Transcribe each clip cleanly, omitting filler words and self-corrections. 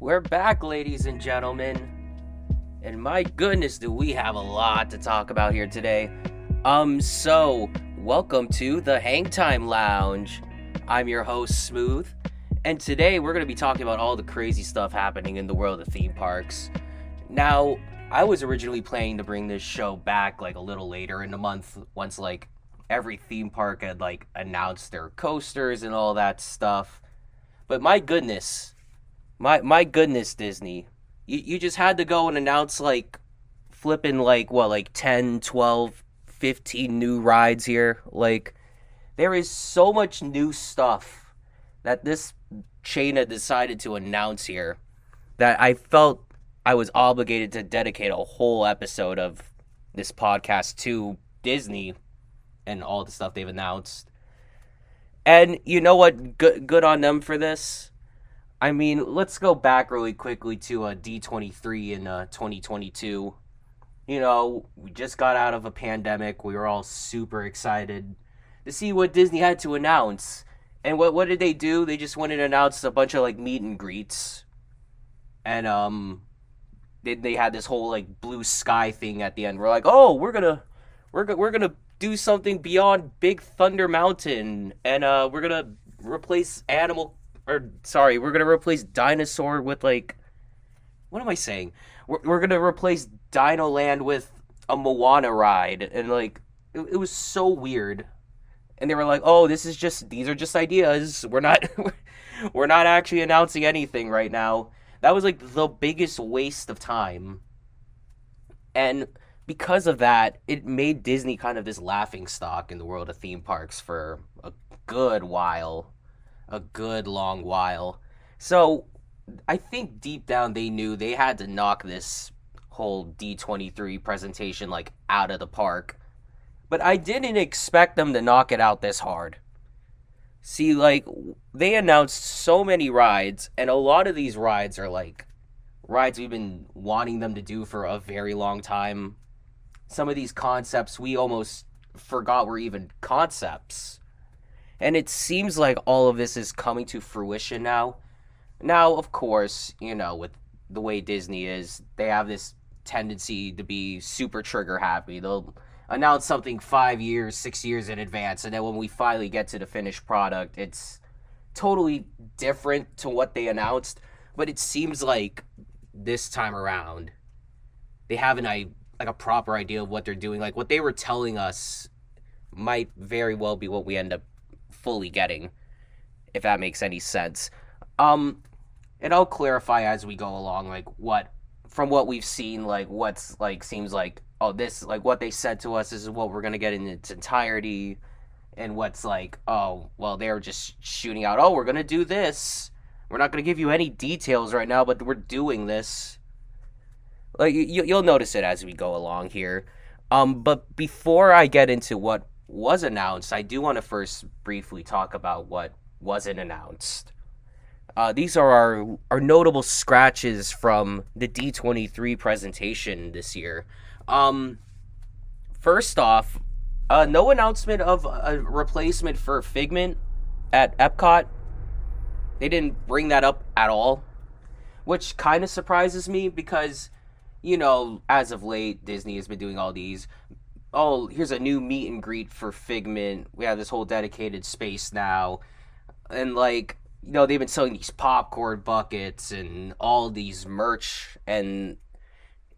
We're back, ladies and gentlemen. And my goodness, do we have a lot to talk about here today. So welcome to the Hangtime Lounge. I'm your host, Smooth, and today we're going to be talking about all the crazy stuff happening in the world of theme parks. Now, I was originally planning to bring this show back like a little later in the month once like every theme park had like announced their coasters and all that stuff. But my goodness, my goodness, Disney. You just had to go and announce like flipping like 10, 12, 15 new rides here. Like there is so much new stuff that this chain had decided to announce here that I felt I was obligated to dedicate a whole episode of this podcast to Disney and all the stuff they've announced. And you know what? Good on them for this. I mean, let's go back really quickly to D23 in 2022. You know, we just got out of a pandemic. We were all super excited to see what Disney had to announce. And what did they do? They just went and announced a bunch of like meet and greets. And they had this whole like blue sky thing at the end. We're like, "Oh, we're going to do something beyond Big Thunder Mountain, and we're going to replace we're gonna replace dinosaur with like, what am I saying? We're gonna replace Dino Land with a Moana ride, and like it was so weird. And they were like, oh, these are just ideas. We're not we're not actually announcing anything right now. That was like the biggest waste of time, and because of that, it made Disney kind of this laughing stock in the world of theme parks for a good while. A good long while. So I think deep down they knew they had to knock this whole D23 presentation like out of the park. But I didn't expect them to knock it out this hard. See, like, they announced so many rides, and a lot of these rides are like rides we've been wanting them to do for a very long time. Some of these concepts we almost forgot were even concepts. And it seems like all of this is coming to fruition now. Now, of course, you know, with the way Disney is, they have this tendency to be super trigger happy. They'll announce something 5 years, 6 years in advance, and then when we finally get to the finished product, it's totally different to what they announced. But it seems like this time around, they have a proper idea of what they're doing. Like what they were telling us might very well be what we end up fully getting, if that makes any sense. And I'll clarify as we go along, like from what we've seen, like what's like seems like, oh, this like what they said to us is what we're gonna get in its entirety, and what's like, oh, well, they're just shooting out, oh, we're gonna do this. We're not gonna give you any details right now, but we're doing this. Like you'll notice it as we go along here. But before I get into what was announced, I do want to first briefly talk about what wasn't announced. These are our notable scratches from the D23 presentation this year. First off, no announcement of a replacement for Figment at Epcot. They didn't bring that up at all, which kind of surprises me because, you know, as of late, Disney has been doing all these, oh, here's a new meet and greet for Figment. We have this whole dedicated space now. And, like, you know, they've been selling these popcorn buckets and all these merch. And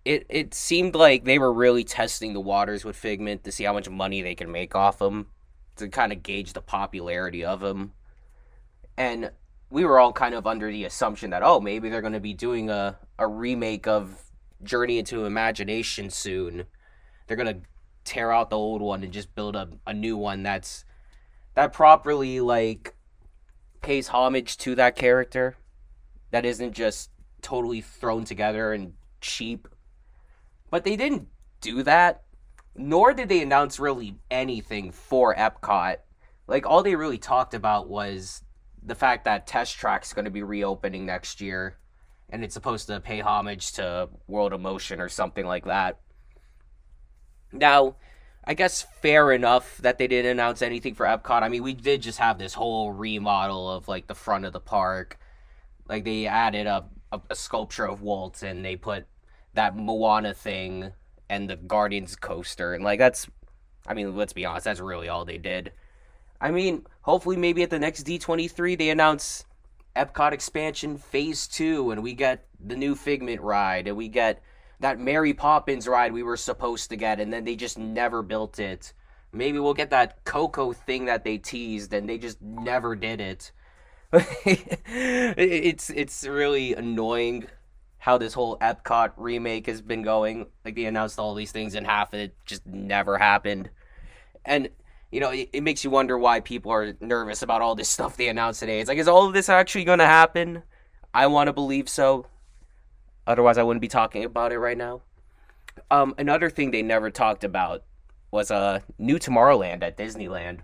it seemed like they were really testing the waters with Figment to see how much money they can make off them, to kind of gauge the popularity of them. And we were all kind of under the assumption that, oh, maybe they're going to be doing a remake of Journey into Imagination soon. They're going to tear out the old one and just build a new one that properly like pays homage to that character, that isn't just totally thrown together and cheap. But they didn't do that, nor did they announce really anything for Epcot. Like all they really talked about was the fact that Test Track's going to be reopening next year, and it's supposed to pay homage to World of Motion or something like that. Now, I guess fair enough that they didn't announce anything for Epcot. I mean, we did just have this whole remodel of, like, the front of the park. Like, they added a sculpture of Walt, and they put that Moana thing and the Guardians coaster, and like that's, I mean, let's be honest, that's really all they did. I mean, hopefully, maybe at the next D23 they announce Epcot expansion phase 2, and we get the new Figment ride, and we get that Mary Poppins ride we were supposed to get, and then they just never built it. Maybe we'll get that Coco thing that they teased, and they just never did it. It's really annoying how this whole Epcot remake has been going. Like, they announced all these things, and half of it just never happened. And it makes you wonder why people are nervous about all this stuff they announced today. It's like, is all of this actually going to happen? I want to believe so. Otherwise, I wouldn't be talking about it right now. Another thing they never talked about was a new Tomorrowland at Disneyland.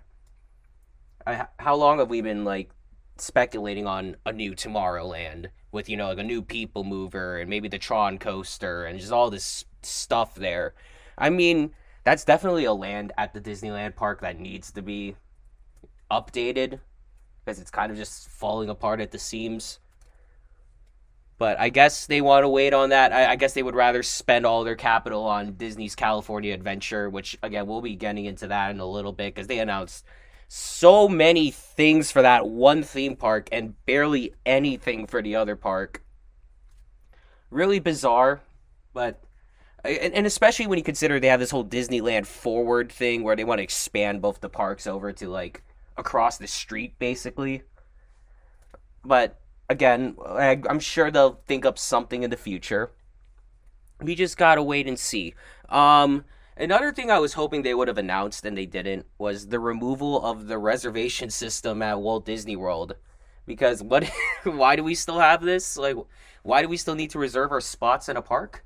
How long have we been like speculating on a new Tomorrowland with like a new People Mover and maybe the Tron coaster and just all this stuff there? I mean, that's definitely a land at the Disneyland Park that needs to be updated because it's kind of just falling apart at the seams. But I guess they want to wait on that. I guess they would rather spend all their capital on Disney's California Adventure, which, again, we'll be getting into that in a little bit because they announced so many things for that one theme park and barely anything for the other park. Really bizarre, but... And especially when you consider they have this whole Disneyland Forward thing where they want to expand both the parks over to, like, across the street, basically. But... again, I'm sure they'll think up something in the future. We just gotta wait and see. Another thing I was hoping they would have announced and they didn't was the removal of the reservation system at Walt Disney World. Because why do we still have this? Like, why do we still need to reserve our spots in a park?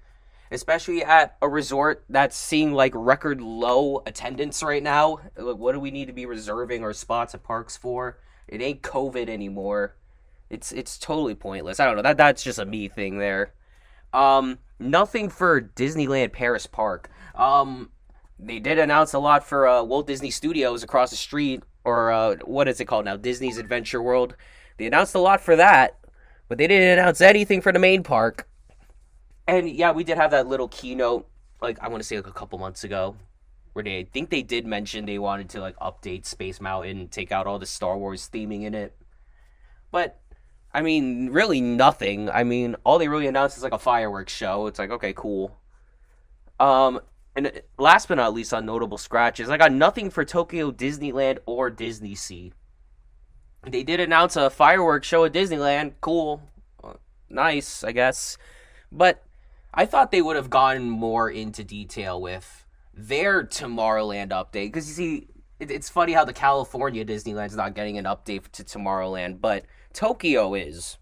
Especially at a resort that's seeing like record low attendance right now. Like, what do we need to be reserving our spots at parks for? It ain't COVID anymore. It's totally pointless. I don't know. That's just a me thing there. Nothing for Disneyland Paris Park. They did announce a lot for Walt Disney Studios across the street, or what is it called now? Disney's Adventure World. They announced a lot for that, but they didn't announce anything for the main park. And yeah, we did have that little keynote, like I want to say like a couple months ago, where I think they did mention they wanted to like update Space Mountain and take out all the Star Wars theming in it. But I mean, really nothing. I mean, all they really announced is like a fireworks show. It's like, okay, cool. And last but not least on notable scratches, I got nothing for Tokyo Disneyland or Disney Sea. They did announce a fireworks show at Disneyland. Cool. Nice, I guess. But I thought they would have gone more into detail with their Tomorrowland update. Because you see, it's funny how the California Disneyland's not getting an update to Tomorrowland, but Tokyo is.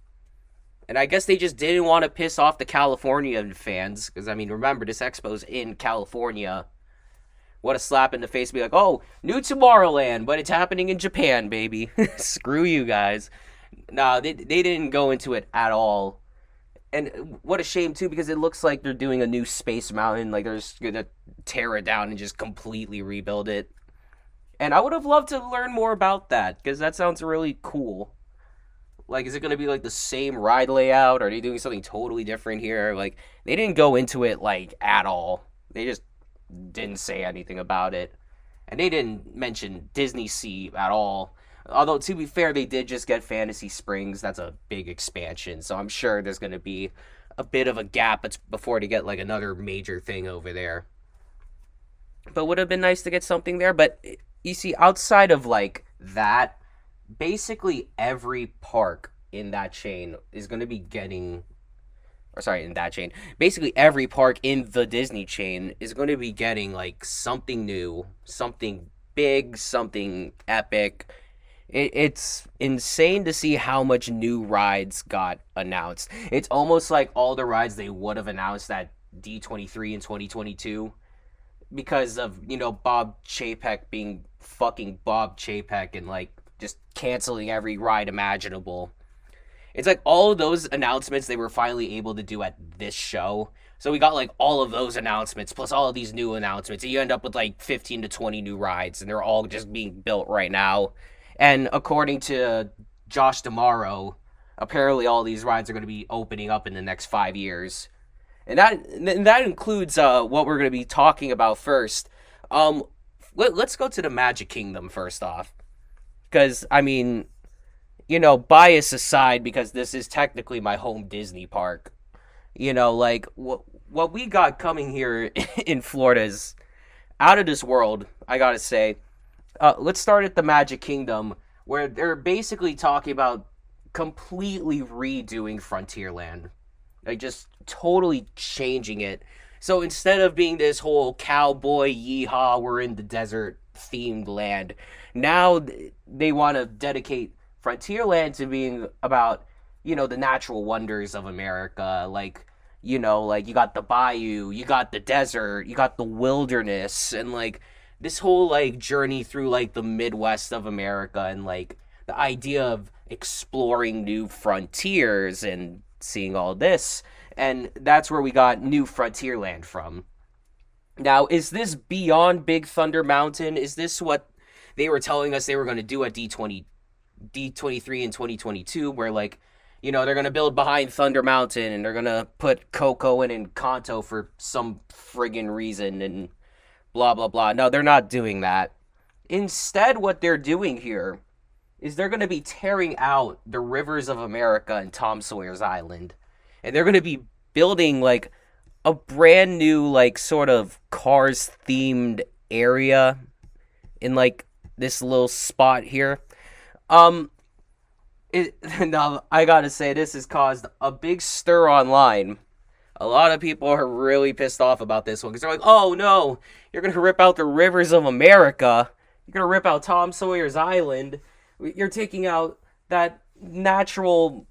And I guess they just didn't want to piss off the Californian fans. Because, I mean, remember, this expo's in California. What a slap in the face to be like, oh, new Tomorrowland, but it's happening in Japan, baby. Screw you guys. No, they didn't go into it at all. And what a shame, too, because it looks like they're doing a new Space Mountain. Like, they're just going to tear it down and just completely rebuild it. And I would have loved to learn more about that, because that sounds really cool. Like, is it going to be, like, the same ride layout? Or are they doing something totally different here? Like, they didn't go into it, like, at all. They just didn't say anything about it. And they didn't mention Disney Sea at all. Although, to be fair, they did just get Fantasy Springs. That's a big expansion. So I'm sure there's going to be a bit of a gap before they get, like, another major thing over there. But would have been nice to get something there. But, you see, outside of, like, that, basically every park in that chain is going to be getting... Basically every park in the Disney chain is going to be getting, like, something new, something big, something epic. It's insane to see how much new rides got announced. It's almost like all the rides they would have announced at D23 in 2022 because of, Bob Chapek being fucking Bob Chapek and, like, just canceling every ride imaginable. It's like all of those announcements they were finally able to do at this show. So we got like all of those announcements plus all of these new announcements. And you end up with like 15 to 20 new rides and they're all just being built right now. And according to Josh D'Amaro, Apparently, all these rides are going to be opening up in the next 5 years, and that includes what we're going to be talking about first. Um, let's go to the Magic Kingdom first off, because I mean, bias aside, because this is technically my home Disney park. Like what we got coming here in Florida is out of this world. I gotta say. Let's start at the Magic Kingdom, where they're basically talking about completely redoing Frontierland, like just totally changing it. So instead of being this whole cowboy yeehaw, we're in the desert themed land, now they want to dedicate Frontierland to being about the natural wonders of America, like like you got the bayou, you got the desert, you got the wilderness, and like this whole like journey through like the Midwest of America, and like the idea of exploring new frontiers and seeing all this. And that's where we got New Frontierland from. Now, is this beyond Big Thunder Mountain? Is this what they were telling us they were going to do at D23 in 2022, where like they're going to build behind Thunder Mountain and they're going to put Coco in Encanto for some friggin' reason and blah blah blah. No, they're not doing that. Instead, what they're doing here is they're going to be tearing out the rivers of America and Tom Sawyer's Island, and they're going to be building like a brand new like sort of Cars themed area in like this little spot here. Now I gotta say, this has caused a big stir online. A lot of people are really pissed off about this one because they're like, "Oh no, you're gonna rip out the rivers of America. You're gonna rip out Tom Sawyer's Island. You're taking out that natural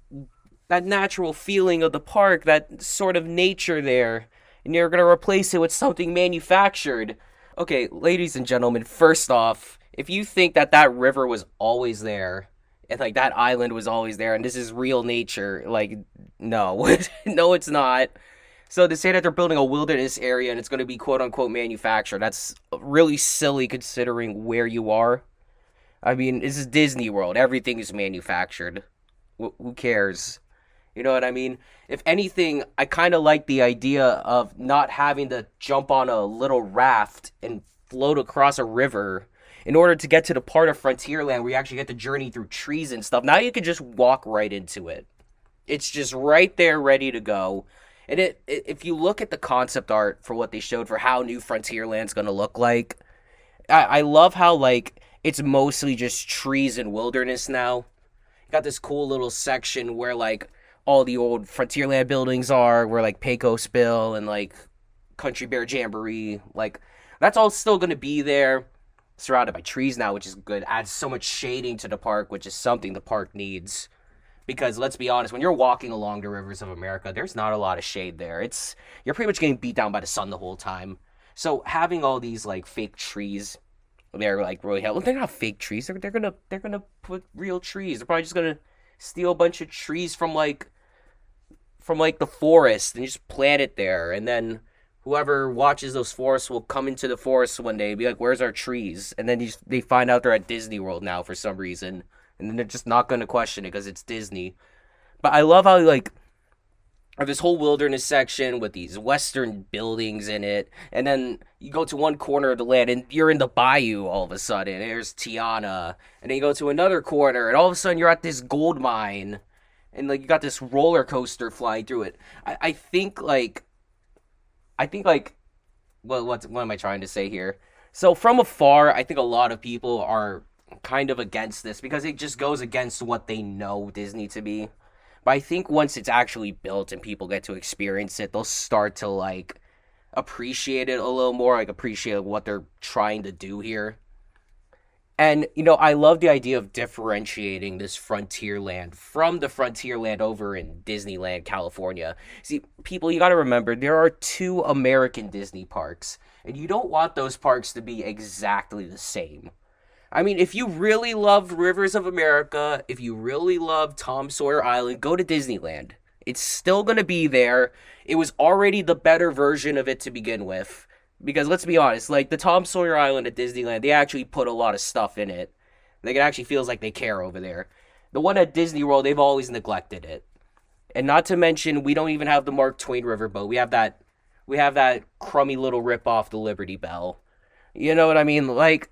feeling of the park, that sort of nature there, and you're gonna replace it with something manufactured." Okay, ladies and gentlemen, first off, if you think that river was always there and like that island was always there and this is real nature, like no, no, it's not. So to say that they're building a wilderness area and it's going to be quote unquote manufactured, that's really silly considering where you are. I mean, this is Disney World. Everything is manufactured. Who cares? You know what I mean? If anything, I kind of like the idea of not having to jump on a little raft and float across a river in order to get to the part of Frontierland where you actually get to journey through trees and stuff. Now you can just walk right into it. It's just right there, ready to go. And if you look at the concept art for what they showed for how New Frontierland's going to look like, I love how, like, it's mostly just trees and wilderness now. You got this cool little section where, like, all the old Frontierland buildings are, where, like, Pecos Bill and, like, Country Bear Jamboree, like, that's all still going to be there. Surrounded by trees now, which is good. Adds so much shading to the park, which is something the park needs. Because let's be honest, when you're walking along the rivers of America, there's not a lot of shade there. You're pretty much getting beat down by the sun the whole time. So having all these like fake trees, they're like really helpful. They're not fake trees. They're gonna put real trees. They're probably just gonna steal a bunch of trees from the forest and just plant it there. And then whoever watches those forests will come into the forest one day and be like, "Where's our trees?" And then they find out they're at Disney World now for some reason. And then they're just not going to question it because it's Disney. But I love how, like, this whole wilderness section with these western buildings in it. And then you go to one corner of the land and you're in the bayou all of a sudden. There's Tiana. And then you go to another corner and all of a sudden you're at this gold mine. And, like, you got this roller coaster flying through it. I think, well, what am I trying to say here? So from afar, I think a lot of people are kind of against this because it just goes against what they know Disney to be. But I think once it's actually built and people get to experience it, they'll start to like appreciate it a little more, like appreciate what they're trying to do here. And I love the idea of differentiating this Frontierland from the Frontierland over in Disneyland, California. See, people, you got to remember there are two American Disney parks, and you don't want those parks to be exactly the same. I mean, if you really loved Rivers of America, if you really loved Tom Sawyer Island, go to Disneyland. It's still going to be there. It was already the better version of it to begin with. Because let's be honest, like the Tom Sawyer Island at Disneyland, they actually put a lot of stuff in it. Like it actually feels like they care over there. The one at Disney World, they've always neglected it. And not to mention, we don't even have the Mark Twain riverboat. We have that crummy little rip off the Liberty Bell. You know what I mean? Like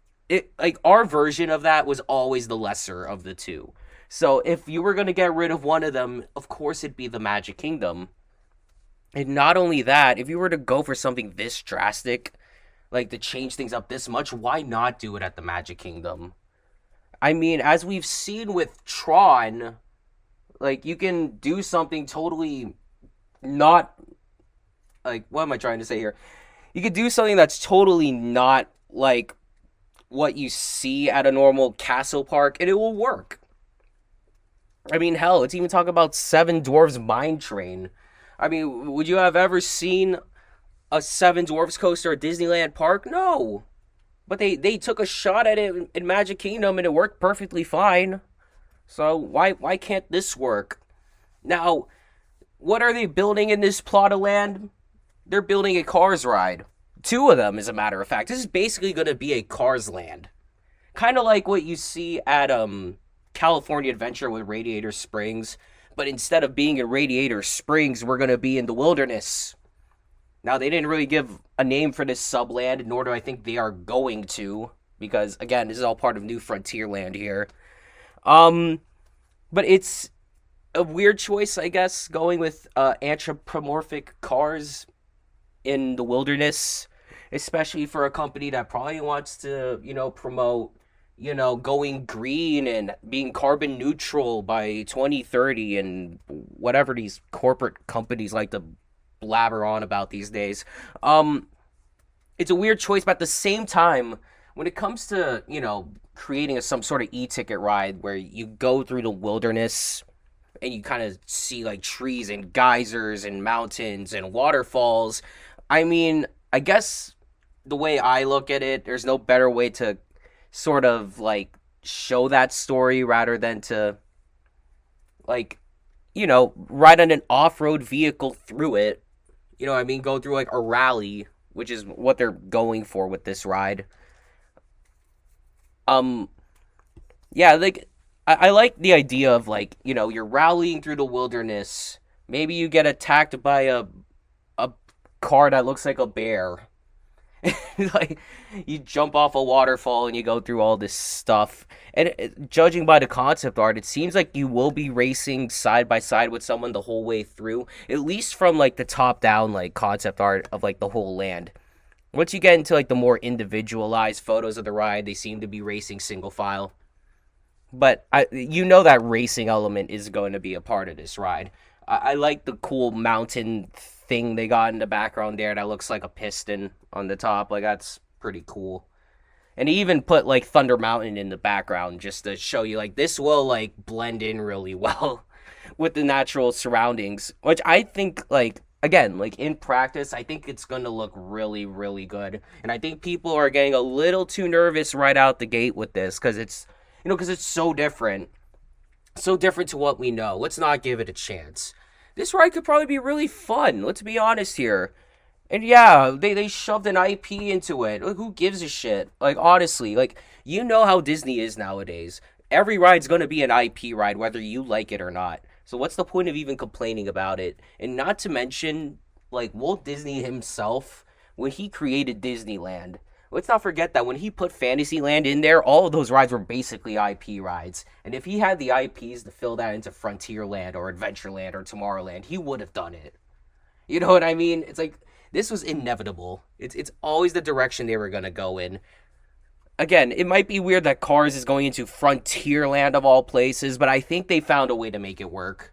our version of that was always the lesser of the two. So if you were gonna get rid of one of them, of course it'd be the Magic Kingdom. And not only that, if you were to go for something this drastic, like to change things up this much, why not do it at the Magic Kingdom? I mean, as we've seen with Tron, like you can do something totally not like what am I trying to say here? You could do something that's totally not like what you see at a normal castle park and it will work. I mean, hell, let's even talk about Seven Dwarfs Mine Train. I mean, would you have ever seen a Seven Dwarfs coaster at Disneyland Park? No. But they took a shot at it in Magic Kingdom and it worked perfectly fine. So why can't this work? Now, what are they building in this plot of land? They're building a Cars ride. Two of them, as a matter of fact. This is basically going to be a Cars land. Kind of like what you see at California Adventure with Radiator Springs. But instead of being in Radiator Springs, we're going to be in the wilderness. Now, they didn't really give a name for this subland, nor do I think they are going to. Because, again, this is all part of New Frontierland here. But it's a weird choice, I guess, going with anthropomorphic cars in the wilderness, especially for a company that probably wants to, promote, going green and being carbon neutral by 2030 and whatever these corporate companies like to blabber on about these days. It's a weird choice, but at the same time, when it comes to, creating some sort of e-ticket ride where you go through the wilderness and you kind of see like trees and geysers and mountains and waterfalls. I mean, I guess the way I look at it, there's no better way to sort of like show that story rather than to like, ride on an off-road vehicle through it. You know what I mean? Go through like a rally, which is what they're going for with this ride. Yeah, like I like the idea of like, you're rallying through the wilderness. Maybe you get attacked by a car that looks like a bear. Like you jump off a waterfall and you go through all this stuff. And judging by the concept art, it seems like you will be racing side by side with someone the whole way through, at least from like the top down like concept art of like the whole land. Once you get into like the more individualized photos of the ride, they seem to be racing single file. But that racing element is going to be a part of this ride. I like the cool mountain thing they got in the background there that looks like a piston on the top. Like, that's pretty cool. And he even put, like, Thunder Mountain in the background just to show you, like, this will, like, blend in really well with the natural surroundings. Which I think, like, again, like, in practice, I think it's going to look really, really good. And I think people are getting a little too nervous right out the gate with this because it's, because it's so different. So different to what we know. Let's not give it a chance. This ride could probably be really fun. Let's be honest here. And yeah, they shoved an IP into it. Like, who gives a shit? Like, honestly, like, you know how Disney is nowadays. Every ride's going to be an IP ride, whether you like it or not. So what's the point of even complaining about it? And not to mention, like, Walt Disney himself, when he created Disneyland, let's not forget that when he put Fantasyland in there, all of those rides were basically IP rides. And if he had the IPs to fill that into Frontierland or Adventureland or Tomorrowland, he would have done it. You know what I mean? It's like, this was inevitable. It's always the direction they were going to go in. Again, it might be weird that Cars is going into Frontierland of all places, but I think they found a way to make it work.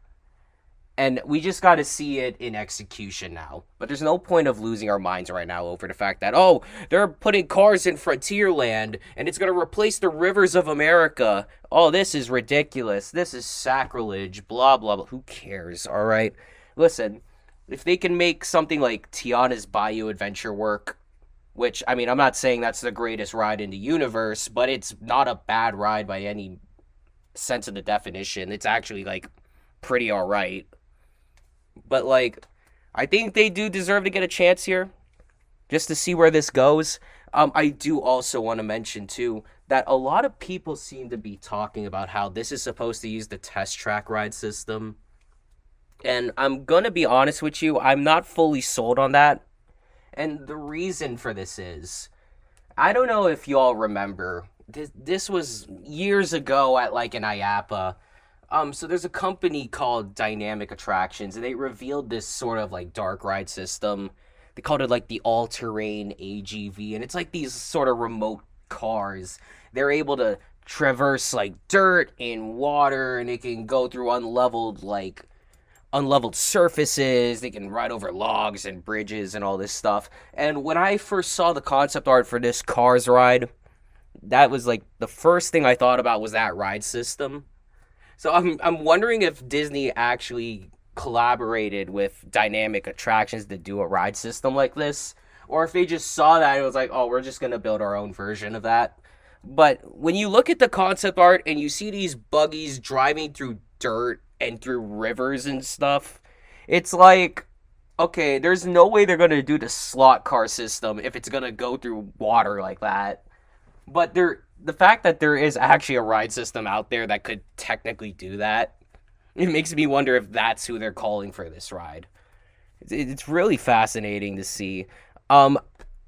And we just got to see it in execution now. But there's no point of losing our minds right now over the fact that, oh, they're putting Cars in Frontierland, and it's going to replace the rivers of America. Oh, this is ridiculous. This is sacrilege. Blah, blah, blah. Who cares, all right? Listen, if they can make something like Tiana's Bayou Adventure work, which, I mean, I'm not saying that's the greatest ride in the universe, but it's not a bad ride by any sense of the definition. It's actually, like, pretty all right. But, like, I think they do deserve to get a chance here, just to see where this goes. I do also want to mention, too, that a lot of people seem to be talking about how this is supposed to use the test track ride system. And I'm gonna be honest with you, I'm not fully sold on that. And the reason for this is, I don't know if y'all remember, this was years ago at like an IAPA. So there's a company called Dynamic Attractions, and they revealed this sort of like dark ride system. They called it like the All Terrain AGV, and it's like these sort of remote cars. They're able to traverse like dirt and water, and it can go through unleveled surfaces. They can ride over logs and bridges and all this stuff. And when I first saw the concept art for this Cars ride, that was like the first thing I thought about was that ride system. So I'm wondering if Disney actually collaborated with Dynamic Attractions to do a ride system like this, or if they just saw that and it was like, oh, we're just gonna build our own version of that. But when you look at the concept art and you see these buggies driving through dirt and through rivers and stuff, it's like, okay, there's no way they're gonna do the slot car system if it's gonna go through water like that. But the fact that there is actually a ride system out there that could technically do that, it makes me wonder if that's who they're calling for this ride. It's really fascinating to see. Um,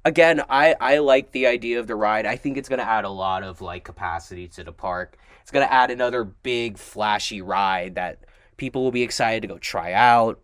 Again, I like the idea of the ride. I think it's gonna add a lot of like capacity to the park. It's gonna add another big flashy ride that people will be excited to go try out.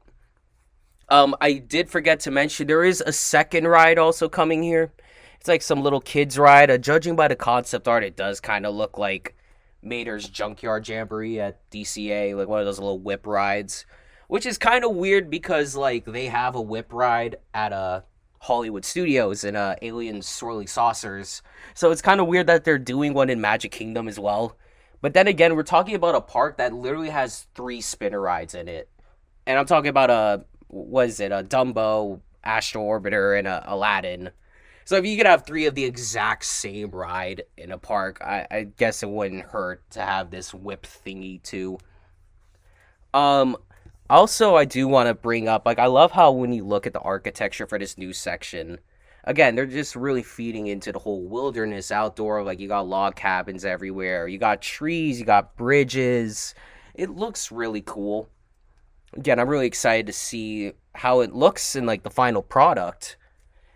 I did forget to mention there is a second ride also coming here. It's like some little kids ride. Judging by the concept art, it does kind of look like Mater's Junkyard Jamboree at DCA, like one of those little whip rides, which is kind of weird because like they have a whip ride at Hollywood Studios and Alien Swirly Saucers, so it's kind of weird that they're doing one in Magic Kingdom as well. But then again, we're talking about a park that literally has three spinner rides in it, and I'm talking about what is it, a Dumbo, Astro Orbiter, and a Aladdin. So if you could have three of the exact same ride in a park, I guess it wouldn't hurt to have this whip thingy too. Um, Also, I do want to bring up, like, I love how when you look at the architecture for this new section, again, they're just really feeding into the whole wilderness outdoor. Like, you got log cabins everywhere, you got trees, you got bridges. It looks really cool. Again, I'm really excited to see how it looks in, like, the final product.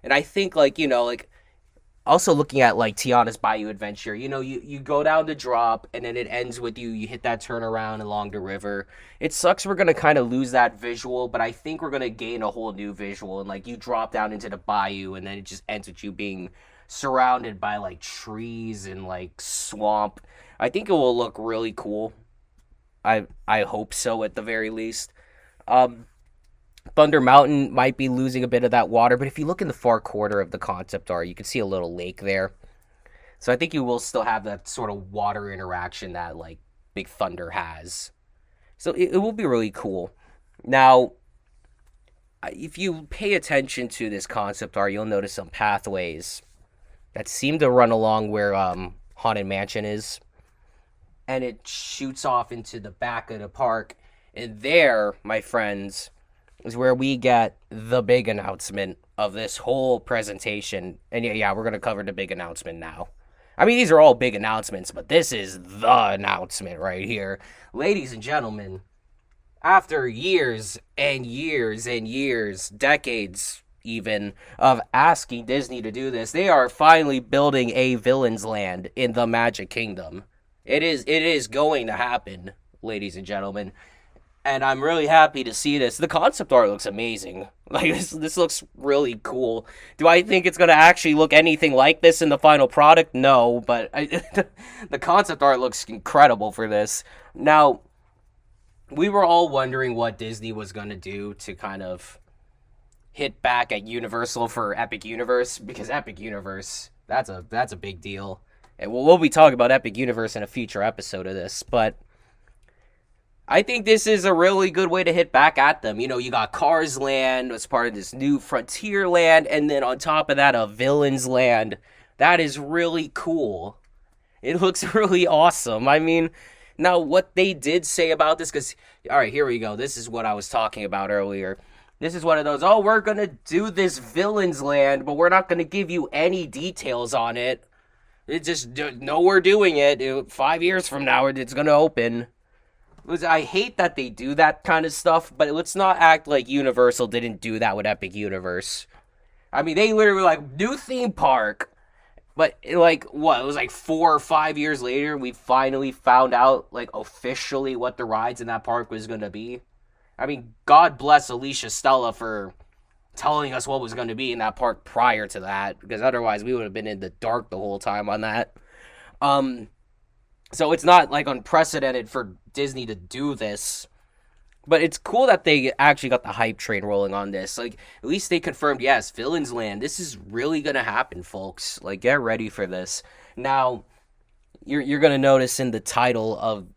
And I think, like, like, also looking at, like, Tiana's Bayou Adventure, you go down the drop, and then it ends with you hit that turnaround along the river. It sucks we're going to kind of lose that visual, but I think we're going to gain a whole new visual. And, like, you drop down into the bayou, and then it just ends with you being surrounded by, like, trees and, like, swamp. I think it will look really cool. I hope so, at the very least. Um, Thunder Mountain might be losing a bit of that water, but if you look in the far corner of the concept art, you can see a little lake there. So I think you will still have that sort of water interaction that, like, Big Thunder has. So it will be really cool. Now, if you pay attention to this concept art, you'll notice some pathways that seem to run along where Haunted Mansion is. And it shoots off into the back of the park. And there, my friends, is where we get the big announcement of this whole presentation. And yeah, we're going to cover the big announcement now. I mean, these are all big announcements, but this is the announcement right here. Ladies and gentlemen, after years and years and years, decades even, of asking Disney to do this, they are finally building a Villains Land in the Magic Kingdom. It is going to happen, ladies and gentlemen. And I'm really happy to see this. The concept art looks amazing. Like, this looks really cool. Do I think it's going to actually look anything like this in the final product? No, but the concept art looks incredible for this. Now, we were all wondering what Disney was going to do to kind of hit back at Universal for Epic Universe, because Epic Universe, that's a big deal. And we'll be talking about Epic Universe in a future episode of this, but I think this is a really good way to hit back at them. You got Cars Land as part of this new Frontier Land, and then on top of that, a Villains Land. That is really cool. It looks really awesome. I mean, now what they did say about this, because, all right, here we go. This is what I was talking about earlier. This is one of those, oh, we're going to do this Villains Land, but we're not going to give you any details on it. It just no, we're doing it. 5 years from now, it's gonna open. I hate that they do that kind of stuff, but let's not act like Universal didn't do that with Epic Universe. I mean, they literally were like, new theme park. But, like, what? It was like 4 or 5 years later, we finally found out, like, officially what the rides in that park was going to be. I mean, God bless Alicia Stella for telling us what was going to be in that park prior to that, because otherwise we would have been in the dark the whole time on that. So it's not, like, unprecedented for Disney to do this. But it's cool that they actually got the hype train rolling on this. Like, at least they confirmed, yes, Villains Land. This is really going to happen, folks. Like, get ready for this. Now, you're going to notice in the title of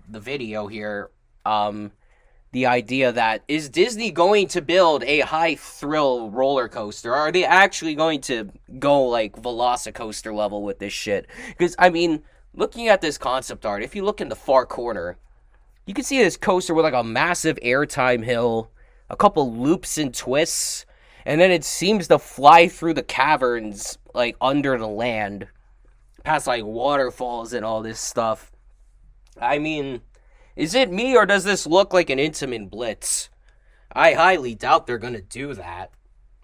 the video here, the idea that, is Disney going to build a high-thrill roller coaster? Or are they actually going to go, like, Velocicoaster level with this shit? Because, I mean, looking at this concept art, if you look in the far corner, you can see this coaster with like a massive airtime hill, a couple loops and twists, and then it seems to fly through the caverns, like under the land, past like waterfalls and all this stuff. I mean, is it me or does this look like an Intamin Blitz? I highly doubt they're gonna do that.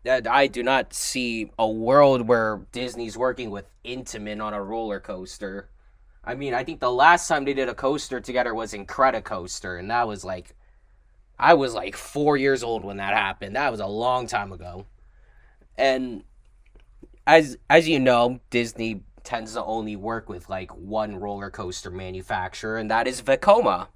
I do not see a world where Disney's working with Intamin on a roller coaster. I mean, I think the last time they did a coaster together was Incredicoaster, and that was like, I was like 4 years old when that happened. That was a long time ago. And as you know, Disney tends to only work with like one roller coaster manufacturer, and that is Vekoma.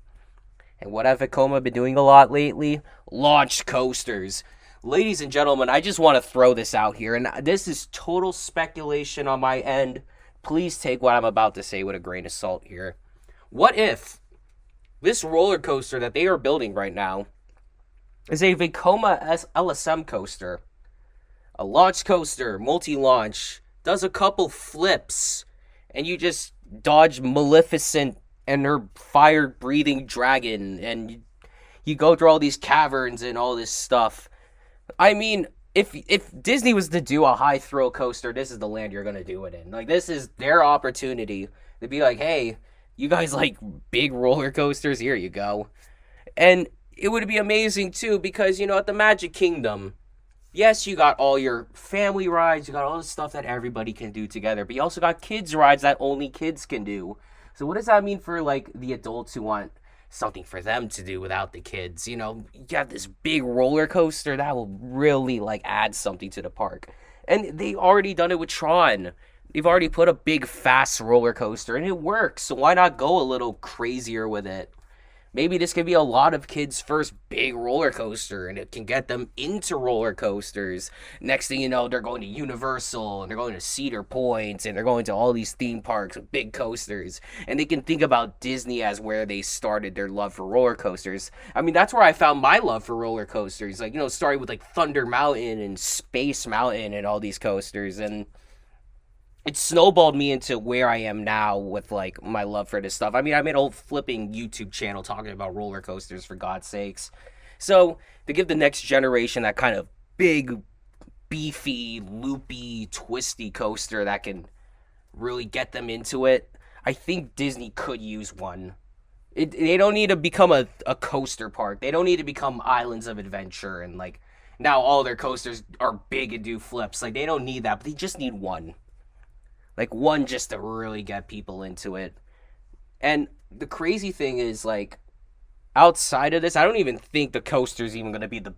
And what have Vekoma been doing a lot lately? Launch coasters. Ladies and gentlemen, I just want to throw this out here, and this is total speculation on my end. Please take what I'm about to say with a grain of salt here. What if this roller coaster that they are building right now is a Vekoma LSM coaster? A launch coaster, multi-launch, does a couple flips, and you just dodge Maleficent and her fire-breathing dragon, and you go through all these caverns and all this stuff. I mean, if Disney was to do a high thrill coaster, this is the land you're gonna do it in. Like, this is their opportunity to be like, hey, you guys like big roller coasters? Here you go. And it would be amazing too, because you know, at the Magic Kingdom, yes, you got all your family rides, you got all the stuff that everybody can do together, but you also got kids rides that only kids can do. So what does that mean for like the adults who want something for them to do without the kids? You know, you have this big roller coaster that will really like add something to the park. And they already done it with Tron. They've already put a big fast roller coaster and it works. So why not go a little crazier with it? Maybe this could be a lot of kids' first big roller coaster, and it can get them into roller coasters. Next thing you know, they're going to Universal, and they're going to Cedar Point, and they're going to all these theme parks with big coasters. And they can think about Disney as where they started their love for roller coasters. I mean, that's where I found my love for roller coasters. Like, you know, starting with like Thunder Mountain and Space Mountain and all these coasters. And it snowballed me into where I am now with like my love for this stuff. I mean, I made a whole flipping YouTube channel talking about roller coasters, for God's sakes. So to give the next generation that kind of big, beefy, loopy, twisty coaster that can really get them into it, I think Disney could use one. They don't need to become a coaster park. They don't need to become Islands of Adventure and like now all their coasters are big and do flips. Like, they don't need that, but they just need one. Like, one just to really get people into it. And the crazy thing is, like, outside of this, I don't even think the coaster's even going to be the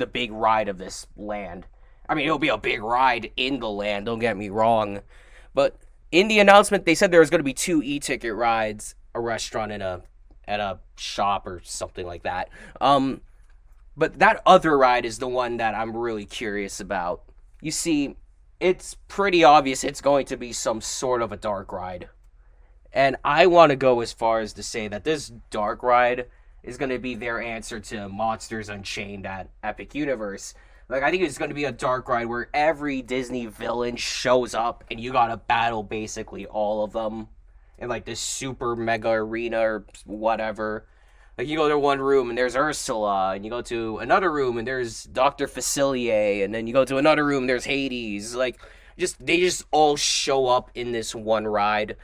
big ride of this land. I mean, it'll be a big ride in the land, don't get me wrong. But in the announcement, they said there was going to be 2 e-ticket rides, a restaurant, and at a shop or something like that. But that other ride is the one that I'm really curious about. You see, it's pretty obvious it's going to be some sort of a dark ride. And I want to go as far as to say that this dark ride is going to be their answer to Monsters Unchained at Epic Universe. Like, I think it's going to be a dark ride where every Disney villain shows up and you got to battle basically all of them in like this super mega arena or whatever. Like, you go to one room and there's Ursula, and you go to another room and there's Dr. Facilier, and then you go to another room and there's Hades. Like, They just all show up in this one ride.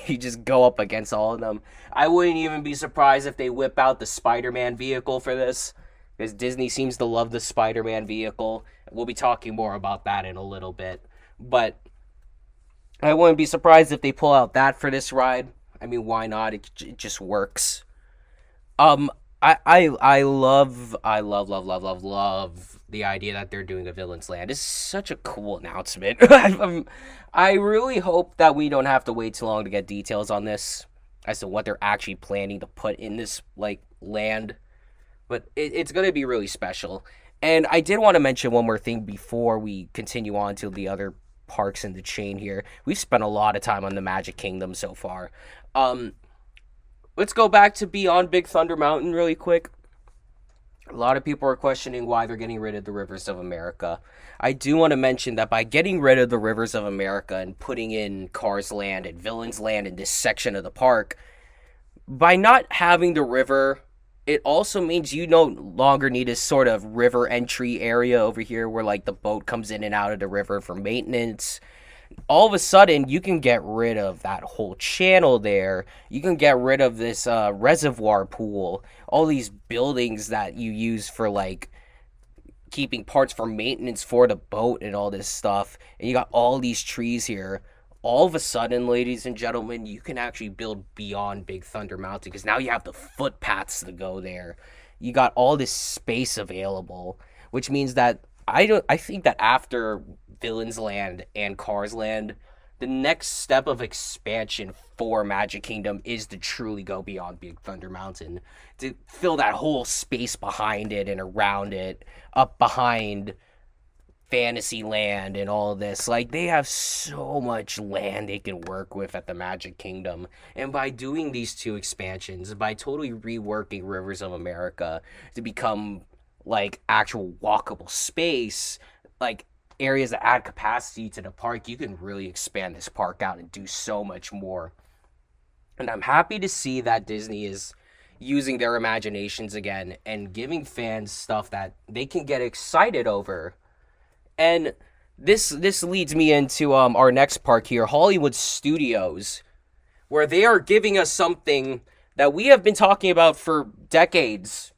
You just go up against all of them. I wouldn't even be surprised if they whip out the Spider-Man vehicle for this, because Disney seems to love the Spider-Man vehicle. We'll be talking more about that in a little bit. But I wouldn't be surprised if they pull out that for this ride. I mean, why not? It just works. Um, I love the idea that they're doing a Villain's Land. It's such a cool announcement. I really hope that we don't have to wait too long to get details on this as to what they're actually planning to put in this like land. But it's gonna be really special. And I did want to mention one more thing before we continue on to the other parks in the chain here. We've spent a lot of time on the Magic Kingdom so far. Um, let's go back to Beyond Big Thunder Mountain really quick. A lot of people are questioning why they're getting rid of the Rivers of America. I do want to mention that by getting rid of the Rivers of America and putting in Cars Land and Villains Land in this section of the park, by not having the river, it also means you no longer need a sort of river entry area over here where like the boat comes in and out of the river for maintenance. All of a sudden, you can get rid of that whole channel there. You can get rid of this reservoir pool. All these buildings that you use for like keeping parts for maintenance for the boat and all this stuff. And you got all these trees here. All of a sudden, ladies and gentlemen, you can actually build beyond Big Thunder Mountain because now you have the footpaths to go there. You got all this space available, which means that I think that after Villains Land and Cars Land, the next step of expansion for Magic Kingdom is to truly go beyond Big Thunder Mountain, to fill that whole space behind it and around it, up behind Fantasyland and all of this. Like, they have so much land they can work with at the Magic Kingdom. And by doing these two expansions, by totally reworking Rivers of America to become like actual walkable space, like areas that add capacity to the park, you can really expand this park out and do so much more. And I'm happy to see that Disney is using their imaginations again and giving fans stuff that they can get excited over. And this leads me into our next park here, Hollywood Studios, where they are giving us something that we have been talking about for decades.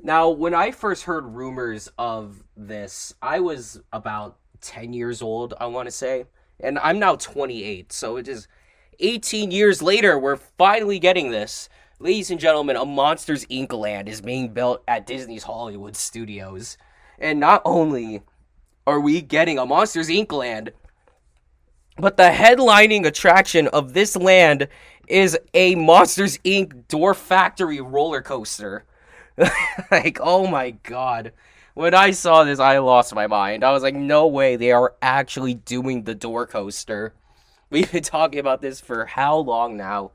Now, when I first heard rumors of this, I was about 10 years old, I want to say. And I'm now 28, so it is 18 years later, we're finally getting this. Ladies and gentlemen, a Monsters, Inc. land is being built at Disney's Hollywood Studios. And not only are we getting a Monsters, Inc. land, but the headlining attraction of this land is a Monsters, Inc. Door Factory roller coaster. Like, oh my god. When I saw this, I lost my mind. I was like, no way, they are actually doing the door coaster. We've been talking about this for how long now?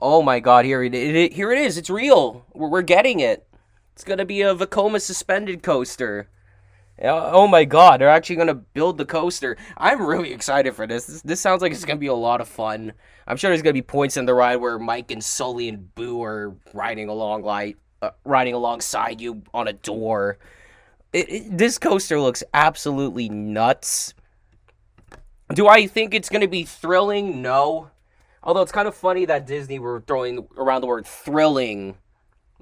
Oh my god, here it is. It's real. We're getting it. It's going to be a Vekoma suspended coaster. Oh my god, they're actually going to build the coaster. I'm really excited for this. This sounds like it's going to be a lot of fun. I'm sure there's going to be points in the ride where Mike and Sully and Boo are riding alongside you on a door. This coaster looks absolutely nuts. Do I think it's going to be thrilling? No. Although it's kind of funny that Disney were throwing around the word thrilling.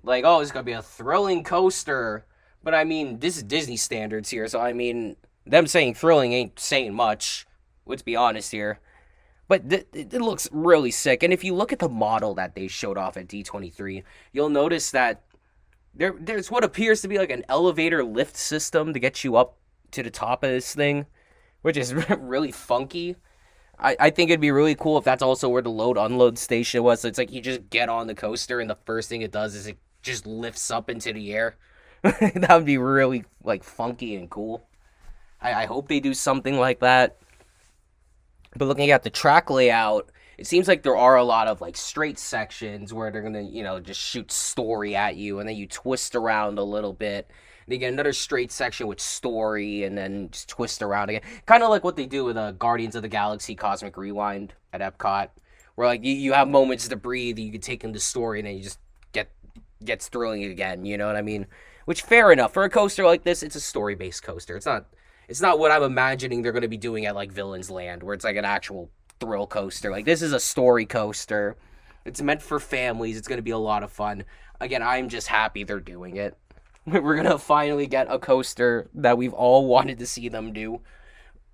Like, oh, it's going to be a thrilling coaster. But I mean, this is Disney standards here. So I mean, them saying thrilling ain't saying much. Let's be honest here. But it looks really sick. And if you look at the model that they showed off at D23, you'll notice that there's what appears to be like an elevator lift system to get you up to the top of this thing, which is really funky. I think it'd be really cool if that's also where the load-unload station was. So it's like you just get on the coaster and the first thing it does is it just lifts up into the air. That would be really like funky and cool. I hope they do something like that. But looking at the track layout, it seems like there are a lot of like straight sections where they're gonna, just shoot story at you, and then you twist around a little bit. And you get another straight section with story, and then just twist around again. Kind of like what they do with Guardians of the Galaxy Cosmic Rewind at Epcot, where like you have moments to breathe, you can take in the story, and then you just gets thrilling again. You know what I mean? Which, fair enough, for a coaster like this, it's a story-based coaster. It's not what I'm imagining they're going to be doing at like Villains Land, where it's like an actual thrill coaster. Like this is a story coaster. It's meant for families. It's going to be a lot of fun. Again, I'm just happy they're doing it. We're going to finally get a coaster that we've all wanted to see them do.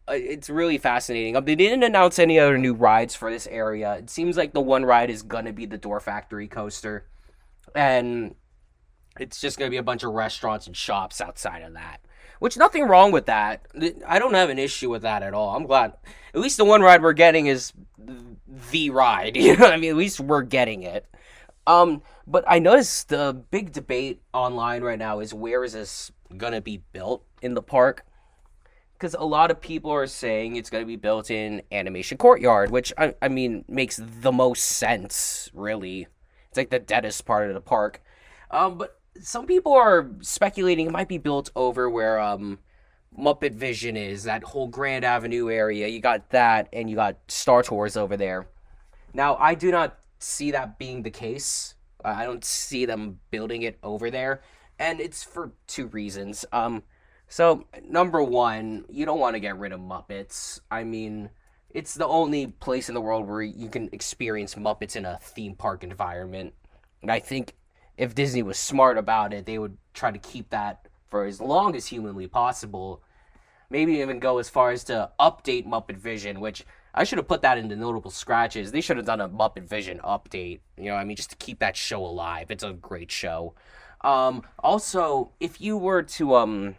It's really fascinating. They didn't announce any other new rides for this area. It seems like the one ride is going to be the Door Factory coaster. And it's just going to be a bunch of restaurants and shops outside of that. Which, nothing wrong with that. I don't have an issue with that at all. I'm glad. At least the one ride we're getting is the ride. You know what I mean? At least we're getting it. But I noticed the big debate online right now is where is this going to be built in the park? Because a lot of people are saying it's going to be built in Animation Courtyard, which, I mean, makes the most sense, really. It's like the deadest part of the park. But some people are speculating it might be built over where Muppet Vision is, that whole Grand Avenue area. You got that, and you got Star Tours over there. Now, I do not see that being the case. I don't see them building it over there, and it's for two reasons. So, number one, you don't want to get rid of Muppets. I mean, it's the only place in the world where you can experience Muppets in a theme park environment. And I think if Disney was smart about it, they would try to keep that for as long as humanly possible. Maybe even go as far as to update Muppet Vision, which I should have put that into notable scratches. They should have done a Muppet Vision update, you know, I mean, just to keep that show alive. It's a great show. Also, if you were to,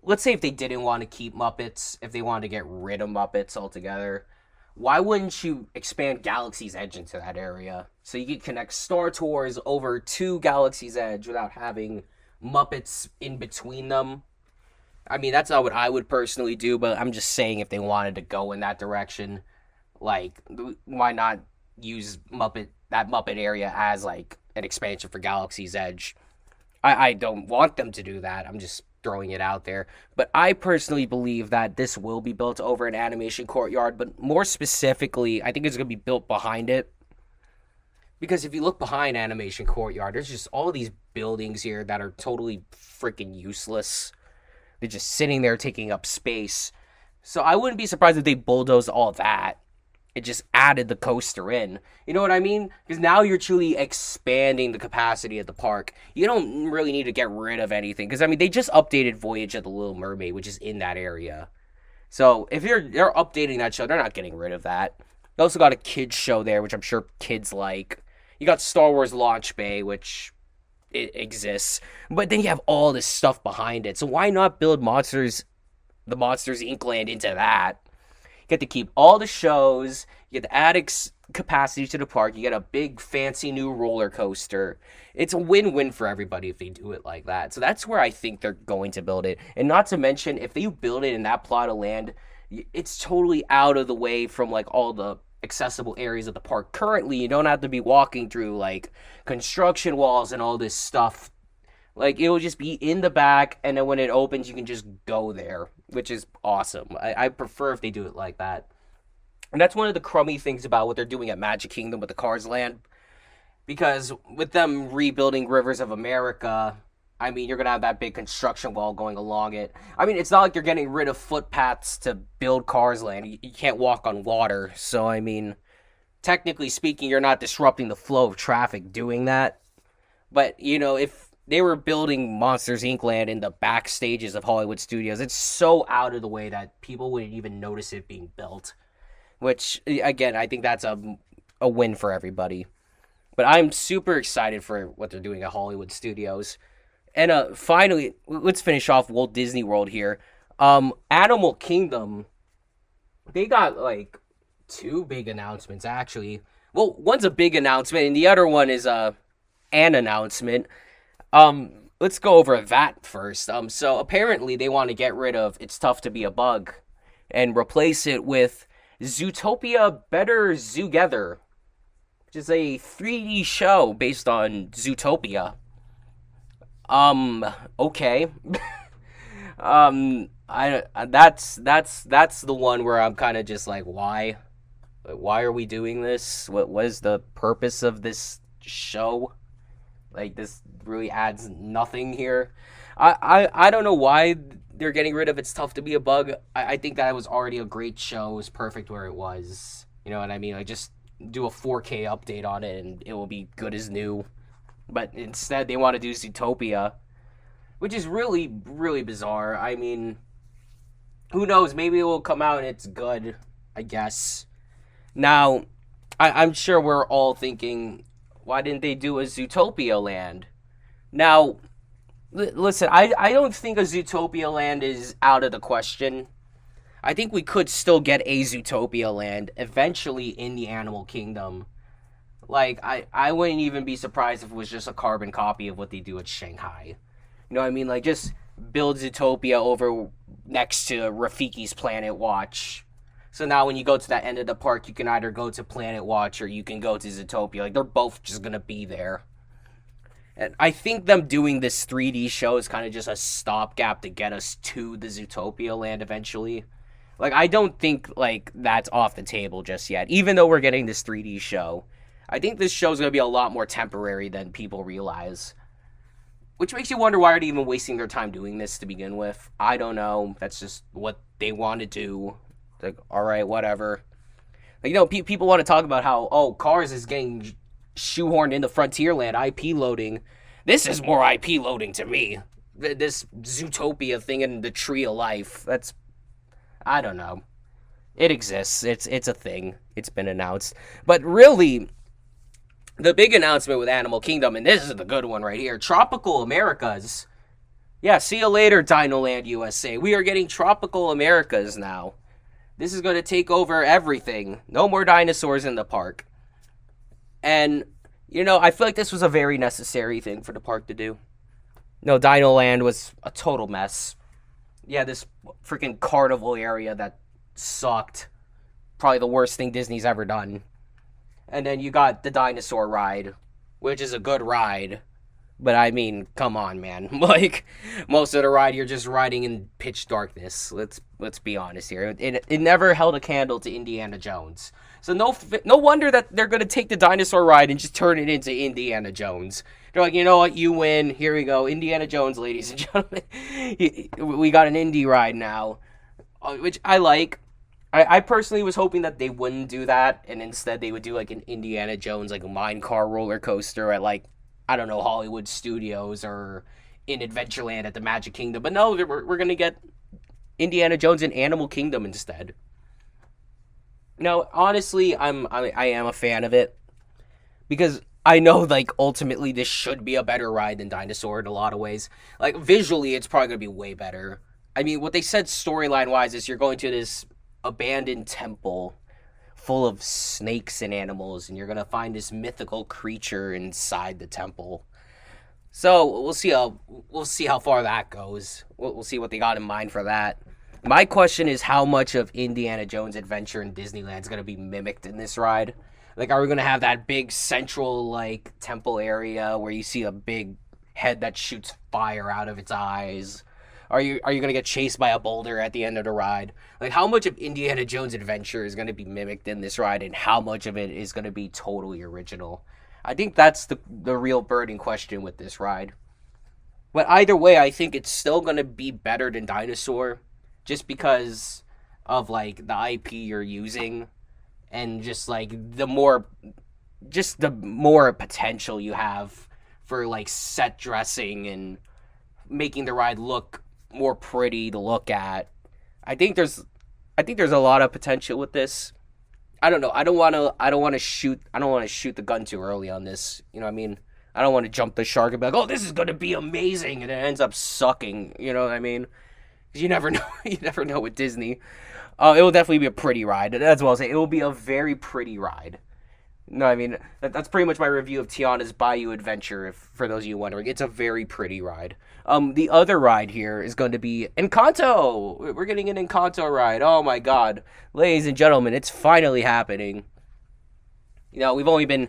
let's say if they didn't want to keep Muppets, if they wanted to get rid of Muppets altogether, why wouldn't you expand Galaxy's Edge into that area? So you could connect Star Tours over to Galaxy's Edge without having Muppets in between them. I mean, that's not what I would personally do, but I'm just saying if they wanted to go in that direction, like, why not use that Muppet area as, like, an expansion for Galaxy's Edge? I don't want them to do that. I'm just throwing it out there. But I personally believe that this will be built over an Animation Courtyard, but more specifically, I think it's going to be built behind it. Because if you look behind Animation Courtyard, there's just all these buildings here that are totally freaking useless. They're just sitting there taking up space. So I wouldn't be surprised if they bulldozed all that. It just added the coaster in. You know what I mean? Because now you're truly expanding the capacity of the park. You don't really need to get rid of anything. Because, I mean, they just updated Voyage of the Little Mermaid, which is in that area. So if they're updating that show, they're not getting rid of that. They also got a kids show there, which I'm sure kids like. You got Star Wars Launch Bay, which it exists. But then you have all this stuff behind it. So why not build the Monsters Inc. land into that? You get to keep all the shows. You get to add capacity to the park. You get a big, fancy new roller coaster. It's a win-win for everybody if they do it like that. So that's where I think they're going to build it. And not to mention, if they build it in that plot of land, it's totally out of the way from, like, all the accessible areas of the park. Currently, you don't have to be walking through, like, construction walls and all this stuff. Like, it will just be in the back, and then when it opens, you can just go there, which is awesome. I prefer if they do it like that. And that's one of the crummy things about what they're doing at Magic Kingdom with the Cars Land. Because with them rebuilding Rivers of America, I mean, you're going to have that big construction wall going along it. I mean, it's not like you're getting rid of footpaths to build Cars Land. You can't walk on water. So, I mean, technically speaking, you're not disrupting the flow of traffic doing that. But, you know, if they were building Monsters Inc. land in the back stages of Hollywood Studios, it's so out of the way that people wouldn't even notice it being built. Which, again, I think that's a win for everybody. But I'm super excited for what they're doing at Hollywood Studios. And finally, let's finish off Walt Disney World here. Animal Kingdom, they got, like, two big announcements, actually. Well, one's a big announcement, and the other one is an announcement. Let's go over that first. So apparently they want to get rid of It's Tough to Be a Bug and replace it with Zootopia Better Zoogether, which is a 3D show based on Zootopia. Okay. That's the one where I'm kind of just like, why are we doing this? What was the purpose of this show? Like, this really adds nothing here. I don't know why they're getting rid of It's Tough to Be a Bug. I think that was already a great show. It was perfect where it was. You know what I mean? Like, just do a 4K update on it and it will be good as new. But instead, they want to do Zootopia, which is really, really bizarre. I mean, who knows? Maybe it will come out and it's good, I guess. Now, I'm sure we're all thinking, why didn't they do a Zootopia land? Now, listen, I don't think a Zootopia land is out of the question. I think we could still get a Zootopia land eventually in the animal kingdom. Like, I wouldn't even be surprised if it was just a carbon copy of what they do at Shanghai. You know what I mean? Like, just build Zootopia over next to Rafiki's Planet Watch. So now when you go to that end of the park, you can either go to Planet Watch or you can go to Zootopia. Like, they're both just going to be there. And I think them doing this 3D show is kind of just a stopgap to get us to the Zootopia land eventually. Like, I don't think, like, that's off the table just yet. Even though we're getting this 3D show, I think this show is going to be a lot more temporary than people realize. Which makes you wonder, why are they even wasting their time doing this to begin with? I don't know. That's just what they want to do. Like, alright, whatever. Like, you know, people want to talk about how, oh, Cars is getting shoehorned into Frontierland, IP loading. This is more IP loading to me. This Zootopia thing in the Tree of Life, that's, I don't know. It exists. It's a thing. It's been announced. But really, the big announcement with Animal Kingdom, and this is the good one right here, Tropical Americas. Yeah, see you later, Dinoland USA. We are getting Tropical Americas now. This is going to take over everything. No more dinosaurs in the park. And, you know, I feel like this was a very necessary thing for the park to do. No, Dinoland was a total mess. Yeah, this freaking carnival area that sucked. Probably the worst thing Disney's ever done. And then you got the dinosaur ride, which is a good ride. But I mean, come on, man. Like, most of the ride, you're just riding in pitch darkness. Let's be honest here. It never held a candle to Indiana Jones. So no wonder that they're going to take the dinosaur ride and just turn it into Indiana Jones. They're like, you know what, you win. Here we go. Indiana Jones, ladies and gentlemen. We got an Indy ride now, which I like. I personally was hoping that they wouldn't do that, and instead they would do like an Indiana Jones, like a mine car roller coaster at, like, I don't know, Hollywood Studios or in Adventureland at the Magic Kingdom. But no, we're going to get Indiana Jones in Animal Kingdom instead. No, honestly, I am a fan of it, because I know, like, ultimately this should be a better ride than Dinosaur in a lot of ways. Like, visually, it's probably going to be way better. I mean, what they said storyline-wise is you're going to this abandoned temple full of snakes and animals, and you're going to find this mythical creature inside the temple. So, we'll see how far that goes. We'll see what they got in mind for that. My question is, how much of Indiana Jones' adventure in Disneyland is going to be mimicked in this ride? Like, are we going to have that big central, like, temple area where you see a big head that shoots fire out of its eyes? Are you going to get chased by a boulder at the end of the ride? Like, how much of Indiana Jones' adventure is going to be mimicked in this ride, and how much of it is going to be totally original? I think that's the real burning question with this ride. But either way, I think it's still going to be better than Dinosaur, just because of, like, the IP you're using, and just, like, the more potential you have for, like, set dressing and making the ride look more pretty to look at. I think there's a lot of potential with this. I don't know. I don't want to shoot the gun too early on this. You know what I mean? I don't want to jump the shark and be like, "Oh, this is going to be amazing," and it ends up sucking. You know what I mean? You never know. You never know with Disney. It will definitely be a pretty ride. That's what I'll say. It will be a very pretty ride. No, I mean, that's pretty much my review of Tiana's Bayou Adventure, for those of you wondering. It's a very pretty ride. The other ride here is going to be Encanto. We're getting an Encanto ride. Oh my god. Ladies and gentlemen, it's finally happening. You know, we've only been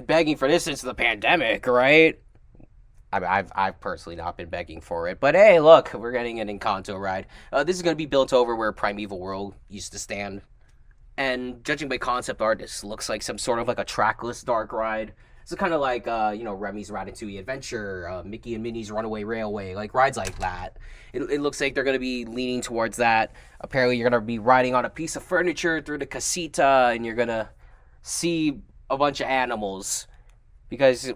begging for this since the pandemic, right? I've personally not been begging for it. But hey, look, we're getting an Encanto ride. This is going to be built over where Primeval World used to stand. And judging by concept art, this looks like some sort of like a trackless dark ride. So kind of like, Remy's Ratatouille Adventure, Mickey and Minnie's Runaway Railway, like rides like that. It looks like they're going to be leaning towards that. Apparently, you're going to be riding on a piece of furniture through the casita, and you're going to see a bunch of animals. Because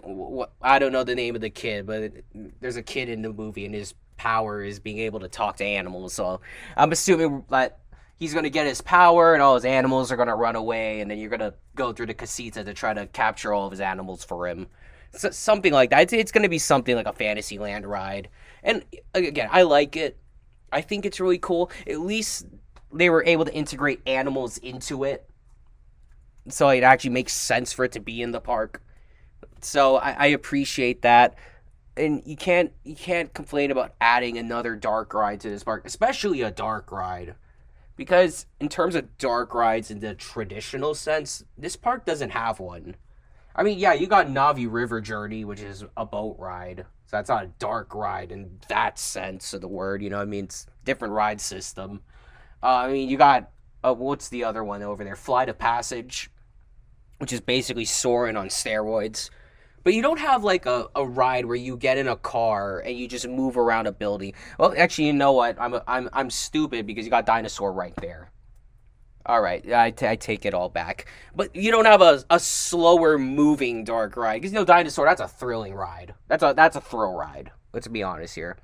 I don't know the name of the kid, but there's a kid in the movie, and his power is being able to talk to animals. So I'm assuming that he's going to get his power, and all his animals are going to run away, and then you're going to go through the casita to try to capture all of his animals for him. So, something like that. It's going to be something like a Fantasyland ride. And again, I like it. I think it's really cool. At least they were able to integrate animals into it, so it actually makes sense for it to be in the park. So I appreciate that. And you can't complain about adding another dark ride to this park, especially a dark ride. Because in terms of dark rides in the traditional sense, this park doesn't have one. I mean, yeah, you got Navi River Journey, which is a boat ride. So that's not a dark ride in that sense of the word. It's a different ride system. You got, what's the other one over there? Flight of Passage, which is basically soaring on steroids. But you don't have like a ride where you get in a car and you just move around a building. Well, actually, you know what? I'm stupid because you got Dinosaur right there. All right, I take it all back. But you don't have a slower moving dark ride because Dinosaur, that's a thrilling ride. That's a thrill ride. Let's be honest here.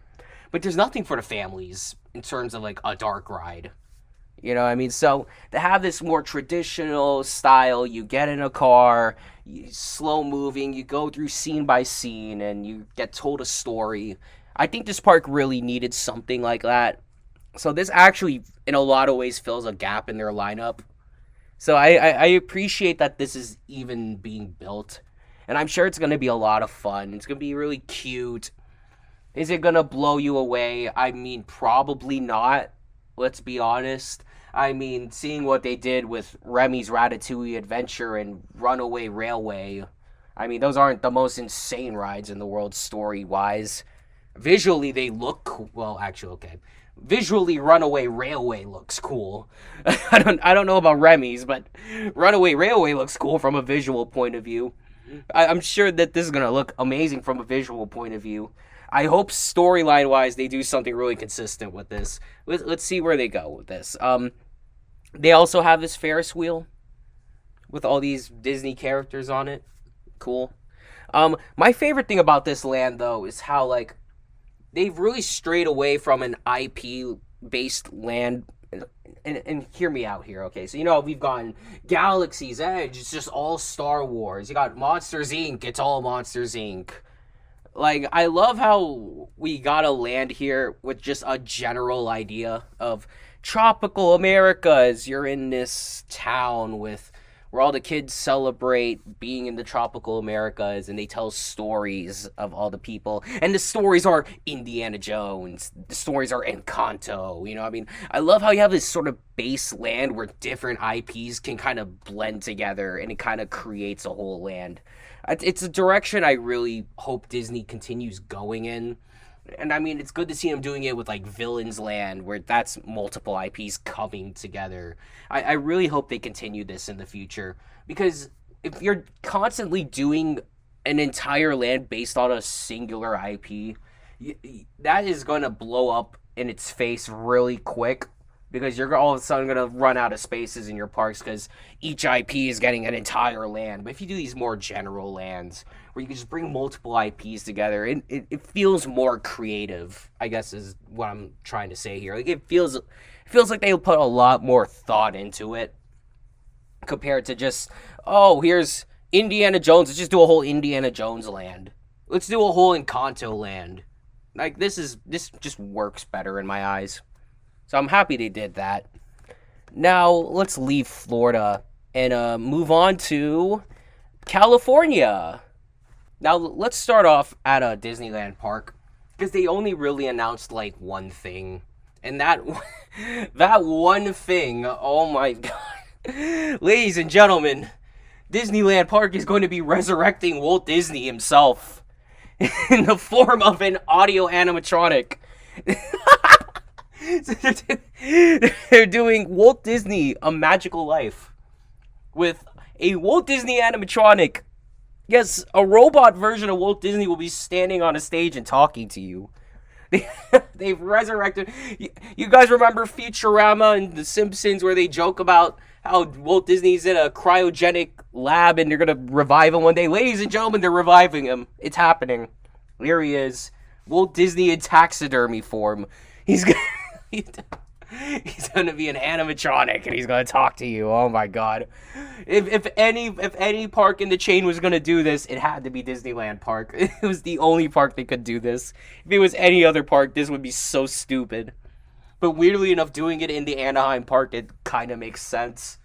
But there's nothing for the families in terms of like a dark ride. So to have this more traditional style, you get in a car, slow moving, you go through scene by scene, and you get told a story. I think this park really needed something like that. So this actually, in a lot of ways, fills a gap in their lineup. So I appreciate that this is even being built. And I'm sure it's going to be a lot of fun. It's going to be really cute. Is it going to blow you away? I mean, probably not. Let's be honest. Seeing what they did with Remy's Ratatouille Adventure and Runaway Railway, those aren't the most insane rides in the world story-wise. Visually, they look cool. Well, actually, okay. Visually, Runaway Railway looks cool. I don't know about Remy's, but Runaway Railway looks cool from a visual point of view. I'm sure that this is going to look amazing from a visual point of view. I hope storyline-wise they do something really consistent with this. Let's see where they go with this. They also have this Ferris wheel with all these Disney characters on it. Cool. My favorite thing about this land, though, is how, like, they've really strayed away from an IP-based land. And hear me out here, okay? So, we've gotten Galaxy's Edge. It's just all Star Wars. You got Monsters, Inc. It's all Monsters, Inc. Like, I love how we got a land here with just a general idea of tropical Americas. You're in this town where all the kids celebrate being in the tropical Americas, and they tell stories of all the people. And the stories are Indiana Jones. The stories are Encanto. I love how you have this sort of base land where different IPs can kind of blend together, and it kind of creates a whole land. It's a direction I really hope Disney continues going in. And it's good to see them doing it with like Villains Land, where that's multiple IPs coming together. I really hope they continue this in the future, because if you're constantly doing an entire land based on a singular IP, that is going to blow up in its face really quick, because you're all of a sudden going to run out of spaces in your parks because each IP is getting an entire land. But if you do these more general lands where you can just bring multiple IPs together, it feels more creative, I guess is what I'm trying to say here. Like, it feels like they put a lot more thought into it compared to just, oh, here's Indiana Jones. Let's just do a whole Indiana Jones land. Let's do a whole Encanto land. Like, this just works better in my eyes. So I'm happy they did that. Now, let's leave Florida and move on to California. Now, let's start off at Disneyland Park, because they only really announced, like, one thing. And that one thing, oh my god. Ladies and gentlemen, Disneyland Park is going to be resurrecting Walt Disney himself in the form of an audio animatronic. So they're doing Walt Disney: A Magical Life with a Walt Disney animatronic Yes, a robot version of Walt Disney will be standing on a stage and talking to you. They've resurrected. You guys remember Futurama and The Simpsons where they joke about how Walt Disney's in a cryogenic lab and they're gonna revive him one day? Ladies and gentlemen, they're reviving him. It's happening. Here he is, Walt Disney in taxidermy form. He's gonna he's gonna be an animatronic and he's gonna talk to you. Oh my god! If any park in the chain was gonna do this, it had to be Disneyland Park. It was the only park that could do this. If it was any other park, this would be so stupid. But weirdly enough, doing it in the Anaheim Park, it kind of makes sense.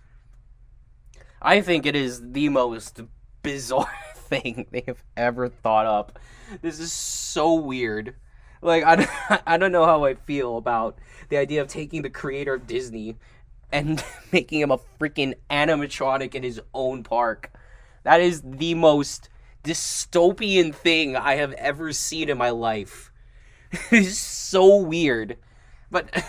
I think it is the most bizarre thing they have ever thought up. This is so weird. Like, I don't know how I feel about the idea of taking the creator of Disney and making him a freaking animatronic in his own park. That is the most dystopian thing I have ever seen in my life. It's so weird. But,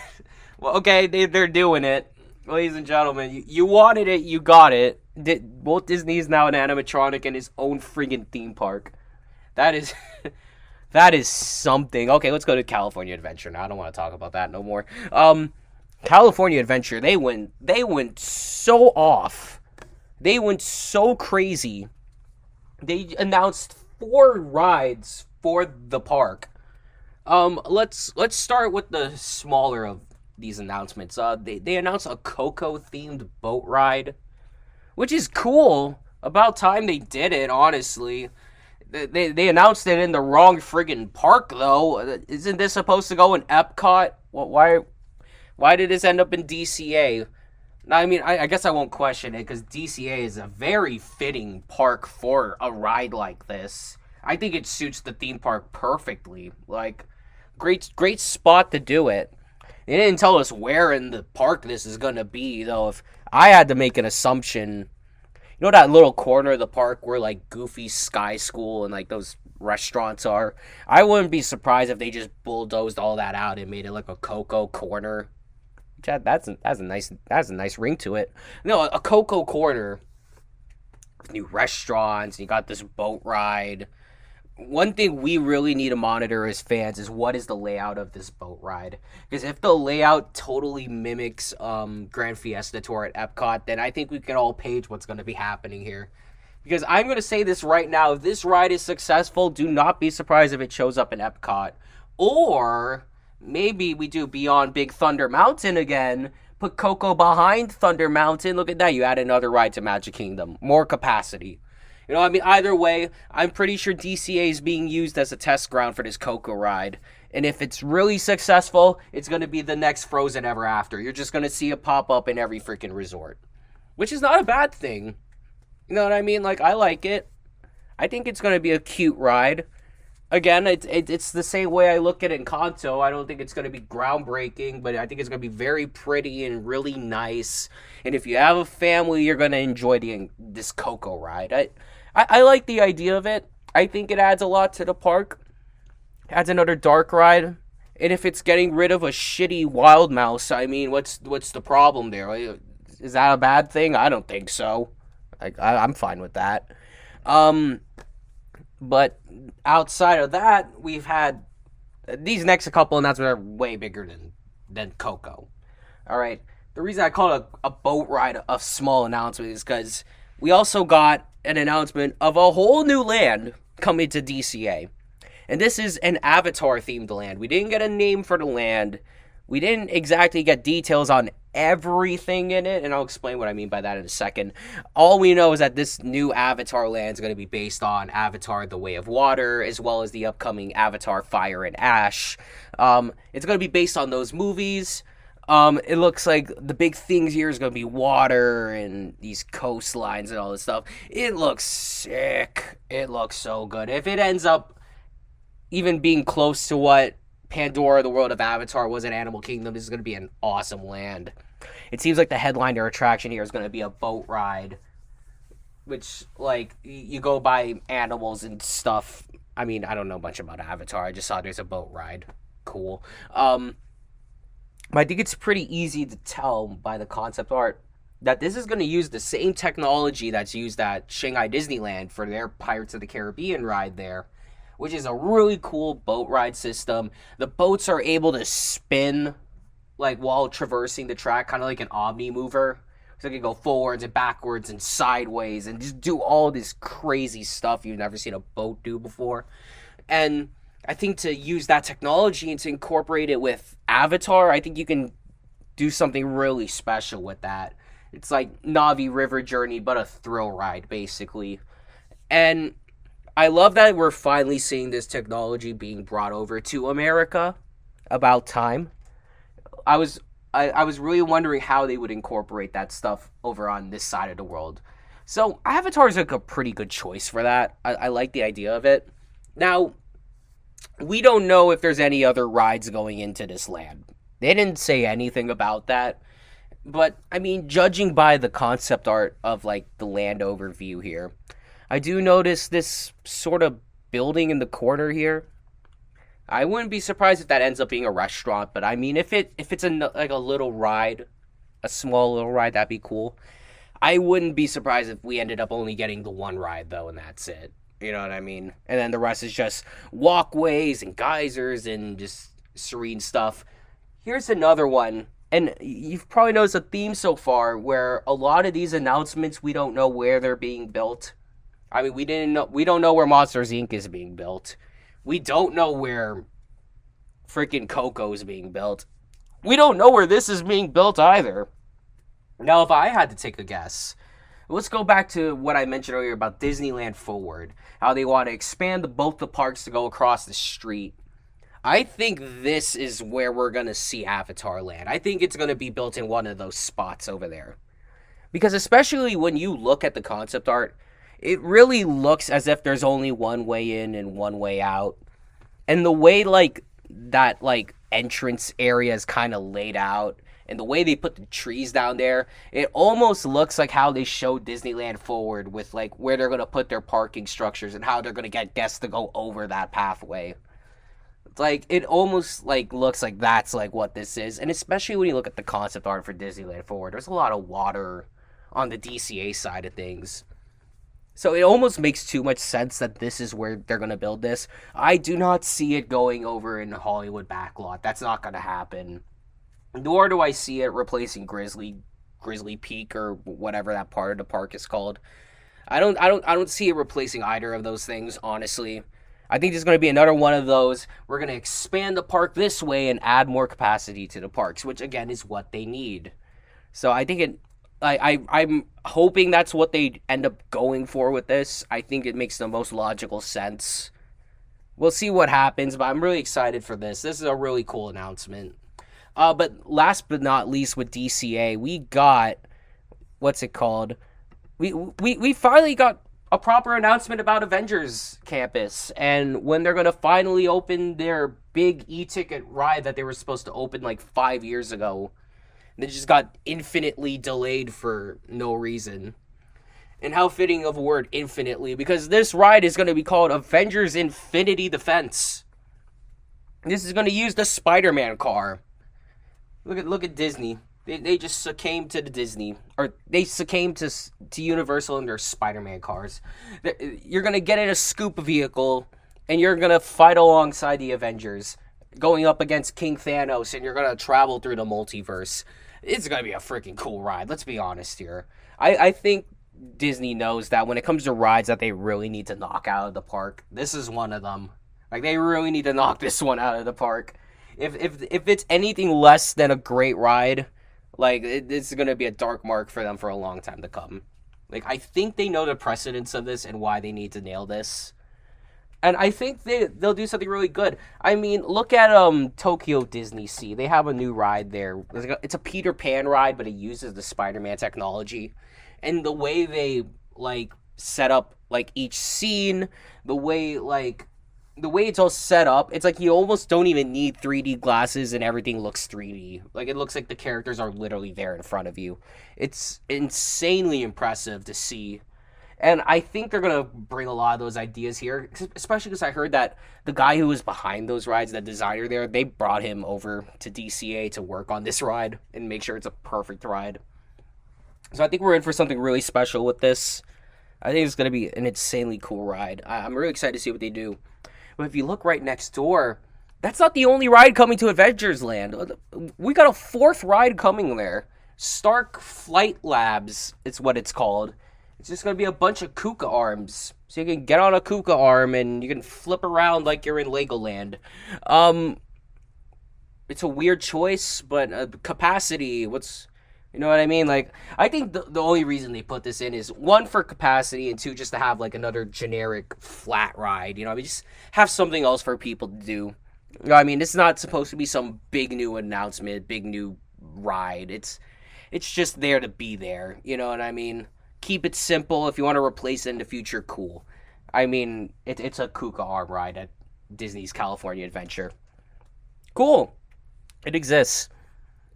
well, okay, they're doing it. Ladies and gentlemen, you wanted it, you got it. Walt Disney is now an animatronic in his own friggin' theme park. That is... That is something. Okay, let's go to California Adventure now. I don't want to talk about that no more. California Adventure, they went so off. They went so crazy. They announced 4 rides for the park. Let's start with the smaller of these announcements. They announced a Coco themed boat ride, which is cool. About time they did it, honestly. They announced it in the wrong friggin' park, though. Isn't this supposed to go in Epcot? Why did this end up in DCA? I mean, I guess I won't question it, because DCA is a very fitting park for a ride like this. I think it suits the theme park perfectly. Like, great spot to do it. They didn't tell us where in the park this is gonna be, though. If I had to make an assumption... You know that little corner of the park where, like, Goofy Sky School and, like, those restaurants are? I wouldn't be surprised if they just bulldozed all that out and made it, like, a Coco Corner. That's a nice ring to it. No, a Coco Corner with new restaurants, and you got this boat ride. One thing we really need to monitor as fans is what is the layout of this boat ride. Because if the layout totally mimics Grand Fiesta Tour at Epcot, then I think we can all page what's going to be happening here. Because I'm going to say this right now, if this ride is successful, do not be surprised if it shows up in Epcot. Or maybe we do Beyond Big Thunder Mountain again, put Coco behind Thunder Mountain. Look at that, you add another ride to Magic Kingdom. More capacity. You know, I mean, either way, I'm pretty sure DCA is being used as a test ground for this Coco ride. And if it's really successful, it's going to be the next Frozen Ever After. You're just going to see it pop up in every freaking resort. Which is not a bad thing. You know what I mean? Like, I like it. I think it's going to be a cute ride. Again, it's the same way I look at Encanto. I don't think it's going to be groundbreaking, but I think it's going to be very pretty and really nice. And if you have a family, you're going to enjoy this Coco ride. I like the idea of it. I think it adds a lot to the park. Adds another dark ride. And if it's getting rid of a shitty Wild Mouse, I mean, what's the problem there? Is that a bad thing? I don't think so. I'm fine with that. But outside of that, we've had... These next couple announcements are way bigger than Coco. All right. The reason I call it a boat ride a small announcement is because we also got an announcement of a whole new land coming to DCA. And this is an Avatar-themed land. We didn't get a name for the land. We didn't exactly get details on everything in it, and I'll explain what I mean by that in a second. All we know is that this new Avatar land is going to be based on Avatar: The Way of Water, as well as the upcoming Avatar: Fire and Ash. It's going to be based on those movies. It looks like the big things here is going to be water and these coastlines and all this stuff. It looks sick. It looks so good. If it ends up even being close to what Pandora, the World of Avatar, was in Animal Kingdom, this is going to be an awesome land. It seems like the headliner attraction here is going to be a boat ride, which, like, you go by animals and stuff. I mean, I don't know much about Avatar. I just saw there's a boat ride. Cool. But I think it's pretty easy to tell by the concept art that this is going to use the same technology that's used at Shanghai Disneyland for their Pirates of the Caribbean ride there, which is a really cool boat ride system. The boats are able to spin like while traversing the track, kind of like an Omni mover. So it can go forwards and backwards and sideways and just do all this crazy stuff you've never seen a boat do before. And I think to use that technology and to incorporate it with Avatar, I think you can do something really special with that. It's like Navi River Journey, but a thrill ride, basically. And I love that we're finally seeing this technology being brought over to America. About time. I was really wondering how they would incorporate that stuff over on this side of the world. So Avatar is like a pretty good choice for that. I like the idea of it. Now, we don't know if there's any other rides going into this land. They didn't say anything about that. But, I mean, judging by the concept art of, like, the land overview here, I do notice this sort of building in the corner here. I wouldn't be surprised if that ends up being a restaurant, but I mean, if it's like a little ride, a small little ride, that'd be cool. I wouldn't be surprised if we ended up only getting the one ride, though, and that's it. You know what I mean? And then the rest is just walkways and geysers and just serene stuff. Here's another one. And you've probably noticed a theme so far where a lot of these announcements, we don't know where they're being built. I mean, we don't know where Monsters Inc. is being built. We don't know where freaking Coco is being built. We don't know where this is being built either. Now, if I had to take a guess, let's go back to what I mentioned earlier about Disneyland Forward. How they want to expand both the parks to go across the street. I think this is where we're going to see Avatar Land. I think it's going to be built in one of those spots over there. Because especially when you look at the concept art, it really looks as if there's only one way in and one way out. And the way, like, that, like, entrance area is kind of laid out, and the way they put the trees down there, it almost looks like how they showed Disneyland Forward with, like, where they're going to put their parking structures and how they're going to get guests to go over that pathway. Like, it almost, like, looks like that's, like, what this is. And especially when you look at the concept art for Disneyland Forward, there's a lot of water on the DCA side of things. So it almost makes too much sense that this is where they're going to build this. I do not see it going over in Hollywood Backlot. That's not going to happen. Nor do I see it replacing Grizzly Peak or whatever that part of the park is called. I don't see it replacing either of those things, honestly. I think there's going to be another one of those. We're going to expand the park this way and add more capacity to the parks, which again is what they need. So I think I'm hoping that's what they end up going for with this. I think it makes the most logical sense. We'll see what happens, but I'm really excited for this. This is a really cool announcement. But last but not least with DCA, we got, what's it called? We finally got a proper announcement about Avengers Campus and when they're going to finally open their big e-ticket ride that they were supposed to open like 5 years ago. They just got infinitely delayed for no reason. And how fitting of a word, infinitely, because this ride is going to be called Avengers Infinity Defense. This is going to use the Spider-Man car. Look at Disney. They just succumbed to the Disney, or they succumbed to Universal and their Spider-Man cars. You're going to get in a scoop vehicle, and you're going to fight alongside the Avengers, going up against King Thanos, and you're going to travel through the multiverse. It's going to be a freaking cool ride, let's be honest here. I think Disney knows that when it comes to rides that they really need to knock out of the park, this is one of them. Like, they really need to knock this one out of the park. If it's anything less than a great ride, like, this is going to be a dark mark for them for a long time to come. Like, I think they know the precedence of this and why they need to nail this. And I think they'll do something really good. I mean, look at Tokyo Disney Sea. They have a new ride there. It's a Peter Pan ride, but it uses the Spider-Man technology. And the way they, like, set up, like, each scene, the way it's all set up, it's like you almost don't even need 3D glasses and everything looks 3D. Like, it looks like the characters are literally there in front of you. It's insanely impressive to see. And I think they're going to bring a lot of those ideas here, especially because I heard that the guy who was behind those rides, the designer there, they brought him over to DCA to work on this ride and make sure it's a perfect ride. So I think we're in for something really special with this. I think it's going to be an insanely cool ride. I'm really excited to see what they do. But if you look right next door, that's not the only ride coming to Adventures Land. We got a fourth ride coming there. Stark Flight Labs, it's what it's called. It's just going to be a bunch of Kuka arms. So you can get on a Kuka arm and you can flip around like you're in Legoland. Um, it's a weird choice, but capacity, you know what I mean? Like, I think the only reason they put this in is one for capacity and two just to have like another generic flat ride. You know, I mean, just have something else for people to do. You know, I mean, it's not supposed to be some big new announcement, big new ride. It's just there to be there. You know what I mean? Keep it simple. If you want to replace it in the future, cool. I mean, it's a Kuka arm ride at Disney's California Adventure. Cool. It exists.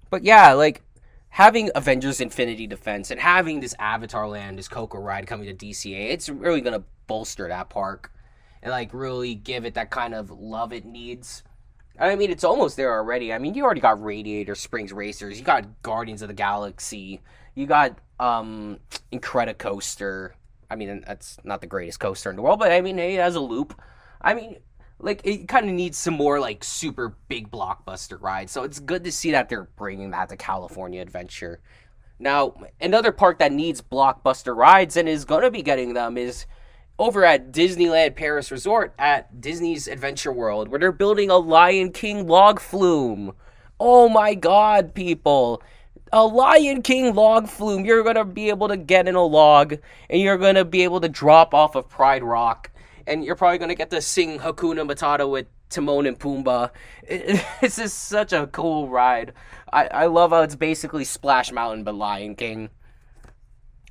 But yeah, like having Avengers Infinity Defense and having this Avatar Land, this Coco ride coming to DCA, it's really gonna bolster that park and like really give it that kind of love it needs. I mean, it's almost there already. I mean, you already got Radiator Springs Racers, you got Guardians of the Galaxy, you got Incredicoaster. I mean, that's not the greatest coaster in the world, but I mean, it has a loop. I mean, like it kind of needs some more like super big blockbuster rides. So it's good to see that they're bringing that to California Adventure. Now, another park that needs blockbuster rides and is going to be getting them is over at Disneyland Paris Resort at Disney's Adventure World, where they're building a Lion King log flume. Oh my god, people. A Lion King log flume. You're going to be able to get in a log and you're going to be able to drop off of Pride Rock. And you're probably going to get to sing Hakuna Matata with Timon and Pumbaa. It's just such a cool ride. I love how it's basically Splash Mountain but Lion King.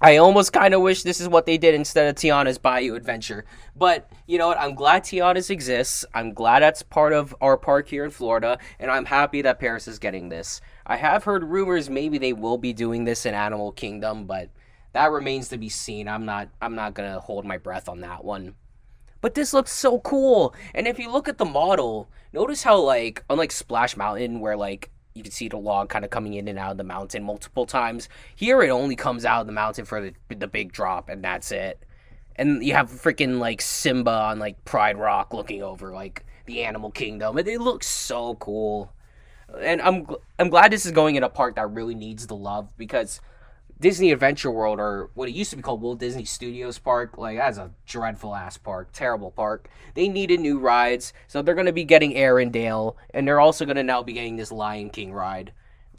I almost kind of wish this is what they did instead of Tiana's Bayou Adventure. But, you know what? I'm glad Tiana's exists. I'm glad that's part of our park here in Florida. And I'm happy that Paris is getting this. I have heard rumors maybe they will be doing this in Animal Kingdom, but that remains to be seen. I'm not going to hold my breath on that one. But this looks so cool. And if you look at the model, notice how, like, unlike Splash Mountain, where, like, you can see the log kind of coming in and out of the mountain multiple times, here it only comes out of the mountain for the big drop, and that's it. And you have freaking, like, Simba on, like, Pride Rock looking over, like, the Animal Kingdom. It looks so cool. And I'm glad this is going in a park that really needs the love, because Disney Adventure World, or what it used to be called Walt Disney Studios Park, like, that's a dreadful ass park, terrible park. They needed new rides, so they're going to be getting Arendelle, and they're also going to now be getting this Lion King ride.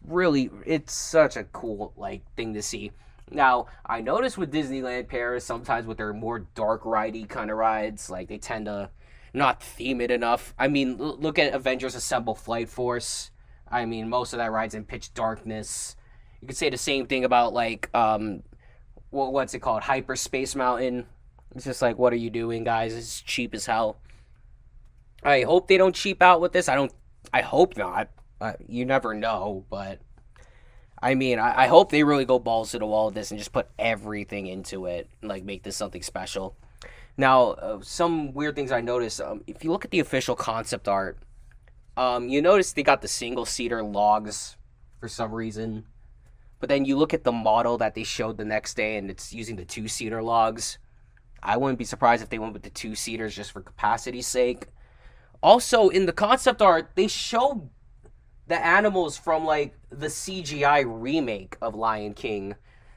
Really, it's such a cool, like, thing to see. Now, I noticed with Disneyland Paris, sometimes with their more dark ridey kind of rides, like, they tend to not theme it enough. I mean, look at Avengers Assemble Flight Force. I mean, most of that ride's in pitch darkness. You could say the same thing about, like, what's it called? Hyperspace Mountain. It's just like, what are you doing, guys? It's cheap as hell. I hope they don't cheap out with this. I hope not. You never know, but I mean, I hope they really go balls to the wall with this and just put everything into it and, like, make this something special. Now, some weird things I noticed. If you look at the official concept art, you notice they got the single-seater logs for some reason. But then you look at the model that they showed the next day, and it's using the two-seater logs. I wouldn't be surprised if they went with the two-seaters just for capacity's sake. Also, in the concept art, they show the animals from, like, the CGI remake of Lion King.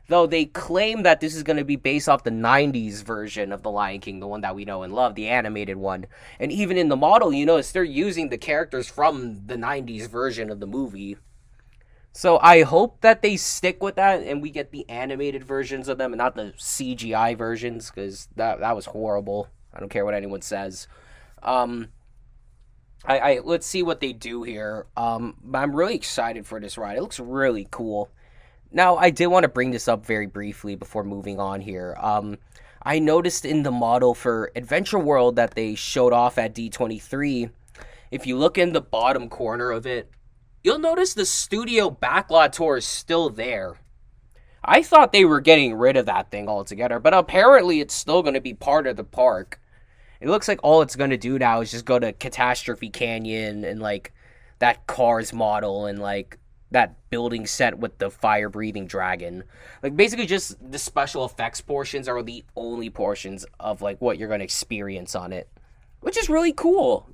Though they claim that this is going to be based off the 90s version of the Lion King, the one that we know and love, the animated one. And even in the model, you notice they're using the characters from the 90s version of the movie. So I hope that they stick with that and we get the animated versions of them and not the CGI versions, because that was horrible. I don't care what anyone says. Let's see what they do here. I'm really excited for this ride. It looks really cool. Now, I did want to bring this up very briefly before moving on here. I noticed in the model for Adventure World that they showed off at D23, if you look in the bottom corner of it, you'll notice the studio backlot tour is still there. I thought they were getting rid of that thing altogether, but apparently it's still going to be part of the park. It looks like all it's going to do now is just go to Catastrophe Canyon and, like, that Cars model and, like, that building set with the fire breathing dragon. Like basically just the special effects portions are the only portions of like what you're going to experience on it, which is really cool.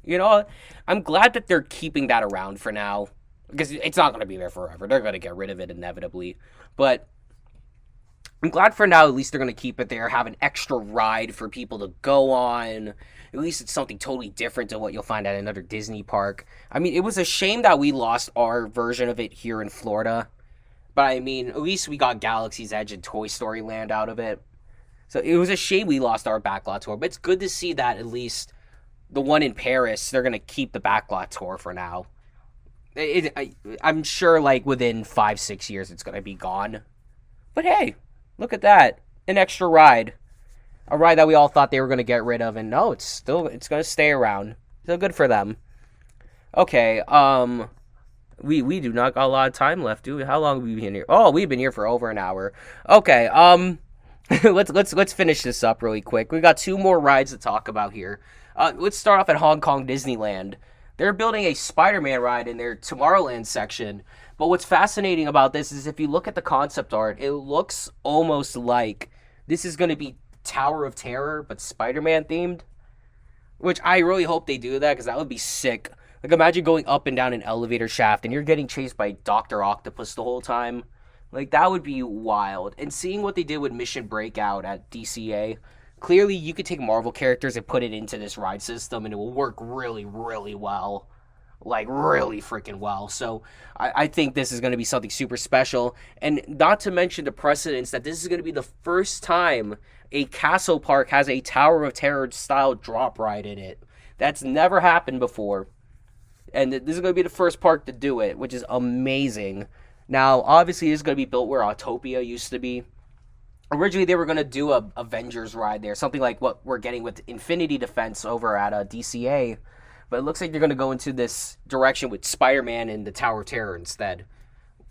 I'm glad that they're keeping that around for now, because it's not going to be there forever. They're going to get rid of it inevitably, but I'm glad for now at least they're going to keep it there, have an extra ride for people to go on. At least it's something totally different to what you'll find at another Disney park. I mean, it was a shame that we lost our version of it here in Florida, but I mean, at least we got Galaxy's Edge and Toy Story Land out of it. So it was a shame we lost our backlot tour, but it's good to see that at least the one in Paris, they're going to keep the backlot tour for now. I'm sure like within 5-6 years it's going to be gone. But hey, look at that. An extra ride. A ride that we all thought they were going to get rid of, and no, it's going to stay around. So good for them. Okay, we do not got a lot of time left, do we? How long have we been here? Oh, we've been here for over an hour. Okay, let's finish this up really quick. We got 2 more rides to talk about here. Let's start off at Hong Kong Disneyland. They're building a Spider-Man ride in their Tomorrowland section. But what's fascinating about this is if you look at the concept art, it looks almost like this is going to be Tower of Terror, but Spider-Man themed. Which I really hope they do that, because that would be sick. Like, imagine going up and down an elevator shaft and you're getting chased by Dr. Octopus the whole time. Like, that would be wild. And seeing what they did with Mission Breakout at DCA, clearly you could take Marvel characters and put it into this ride system and it will work really, really well. Like, really freaking well. So, I think this is going to be something super special. And not to mention the precedence that this is going to be the first time a castle park has a Tower of Terror style drop ride in it. That's never happened before. And this is going to be the first park to do it, which is amazing. Now, obviously, this is going to be built where Autopia used to be. Originally, they were going to do a Avengers ride there, something like what we're getting with Infinity Defense over at DCA. But it looks like they're going to go into this direction with Spider-Man and the Tower of Terror instead.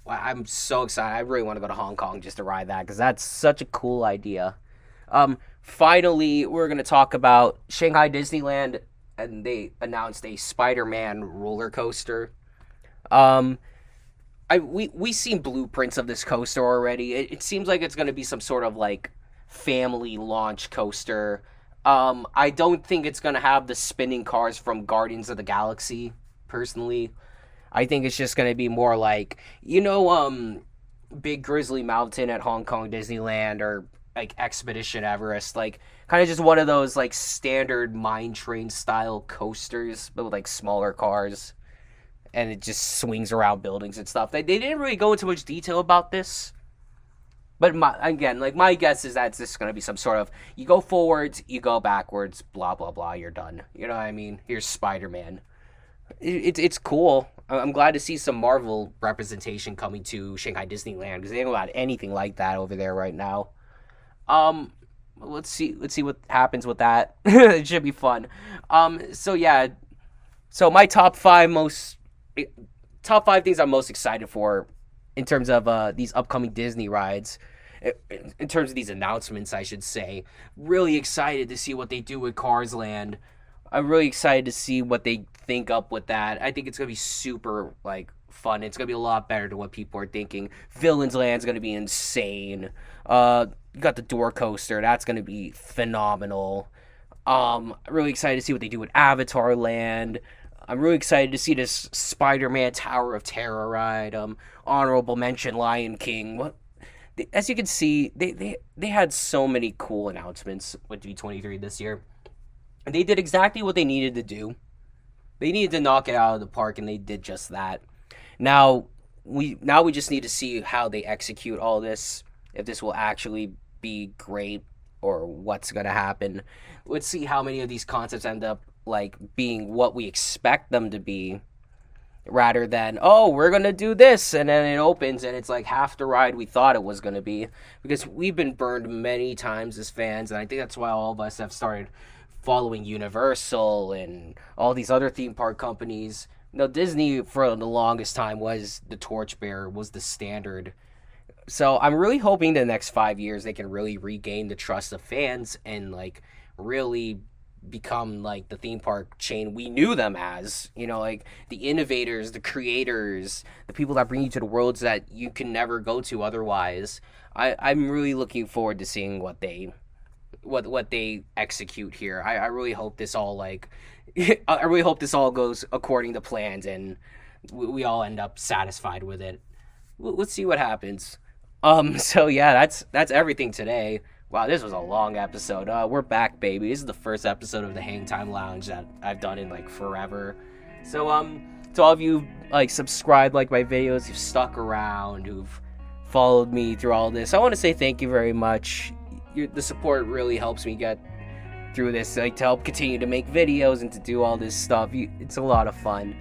I'm so excited. I really want to go to Hong Kong just to ride that, because that's such a cool idea. Finally, we're going to talk about Shanghai Disneyland, and they announced a Spider-Man roller coaster. We seen blueprints of this coaster already. It seems like it's going to be some sort of like family launch coaster. I don't think it's going to have the spinning cars from Guardians of the Galaxy, personally. I think it's just going to be more like, Big Grizzly Mountain at Hong Kong Disneyland, or like Expedition Everest, like kind of just one of those like standard mine train style coasters, but with like smaller cars, and it just swings around buildings and stuff. They didn't really go into much detail about this. But my guess is that it's just going to be some sort of, you go forwards, you go backwards, blah, blah, blah, you're done. You know what I mean? Here's Spider-Man. It's cool. I'm glad to see some Marvel representation coming to Shanghai Disneyland, because they don't got anything like that over there right now. Let's see what happens with that. It should be fun. So my top five things I'm most excited for in terms of these upcoming Disney rides, in terms of these announcements, I should say. Really excited to see what they do with Cars Land. I'm really excited to see what they think up with that. I think it's going to be super, fun. It's going to be a lot better than what people are thinking. Villains Land's going to be insane. You got the Door Coaster. That's going to be phenomenal. Really excited to see what they do with Avatar Land. I'm really excited to see this Spider-Man Tower of Terror ride. Honorable mention Lion King. As you can see, they had so many cool announcements with D23 this year. And they did exactly what they needed to do. They needed to knock it out of the park, and they did just that. Now we just need to see how they execute all this, if this will actually be great or what's going to happen. Let's see how many of these concepts end up being what we expect them to be, rather than, we're going to do this, and then it opens and it's like half the ride we thought it was going to be. Because we've been burned many times as fans, and I think that's why all of us have started following Universal and all these other theme park companies. Disney for the longest time was the torchbearer, was the standard. So I'm really hoping the next 5 years they can really regain the trust of fans and really become like the theme park chain we knew them as. Like the innovators, the creators, the people that bring you to the worlds that you can never go to otherwise. I'm really looking forward to seeing what they execute here. I really hope this all I really hope this all goes according to plans and we all end up satisfied with it. Let's see what happens. So yeah, that's everything today. Wow, this was a long episode. We're back, baby. This is the first episode of the Hangtime Lounge that I've done in like forever. So to all of you like subscribed, like my videos, who've stuck around, who've followed me through all this, I want to say thank you very much. The support really helps me get through this, like to help continue to make videos and to do all this stuff. It's a lot of fun.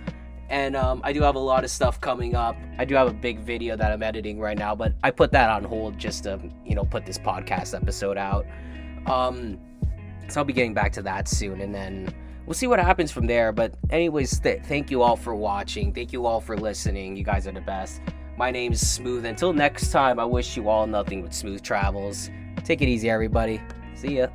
And I do have a lot of stuff coming up. I do have a big video that I'm editing right now, but I put that on hold just to, put this podcast episode out. So I'll be getting back to that soon, and then we'll see what happens from there. But anyways, thank you all for watching. Thank you all for listening. You guys are the best. My name's Smooth. Until next time, I wish you all nothing but smooth travels. Take it easy, everybody. See ya.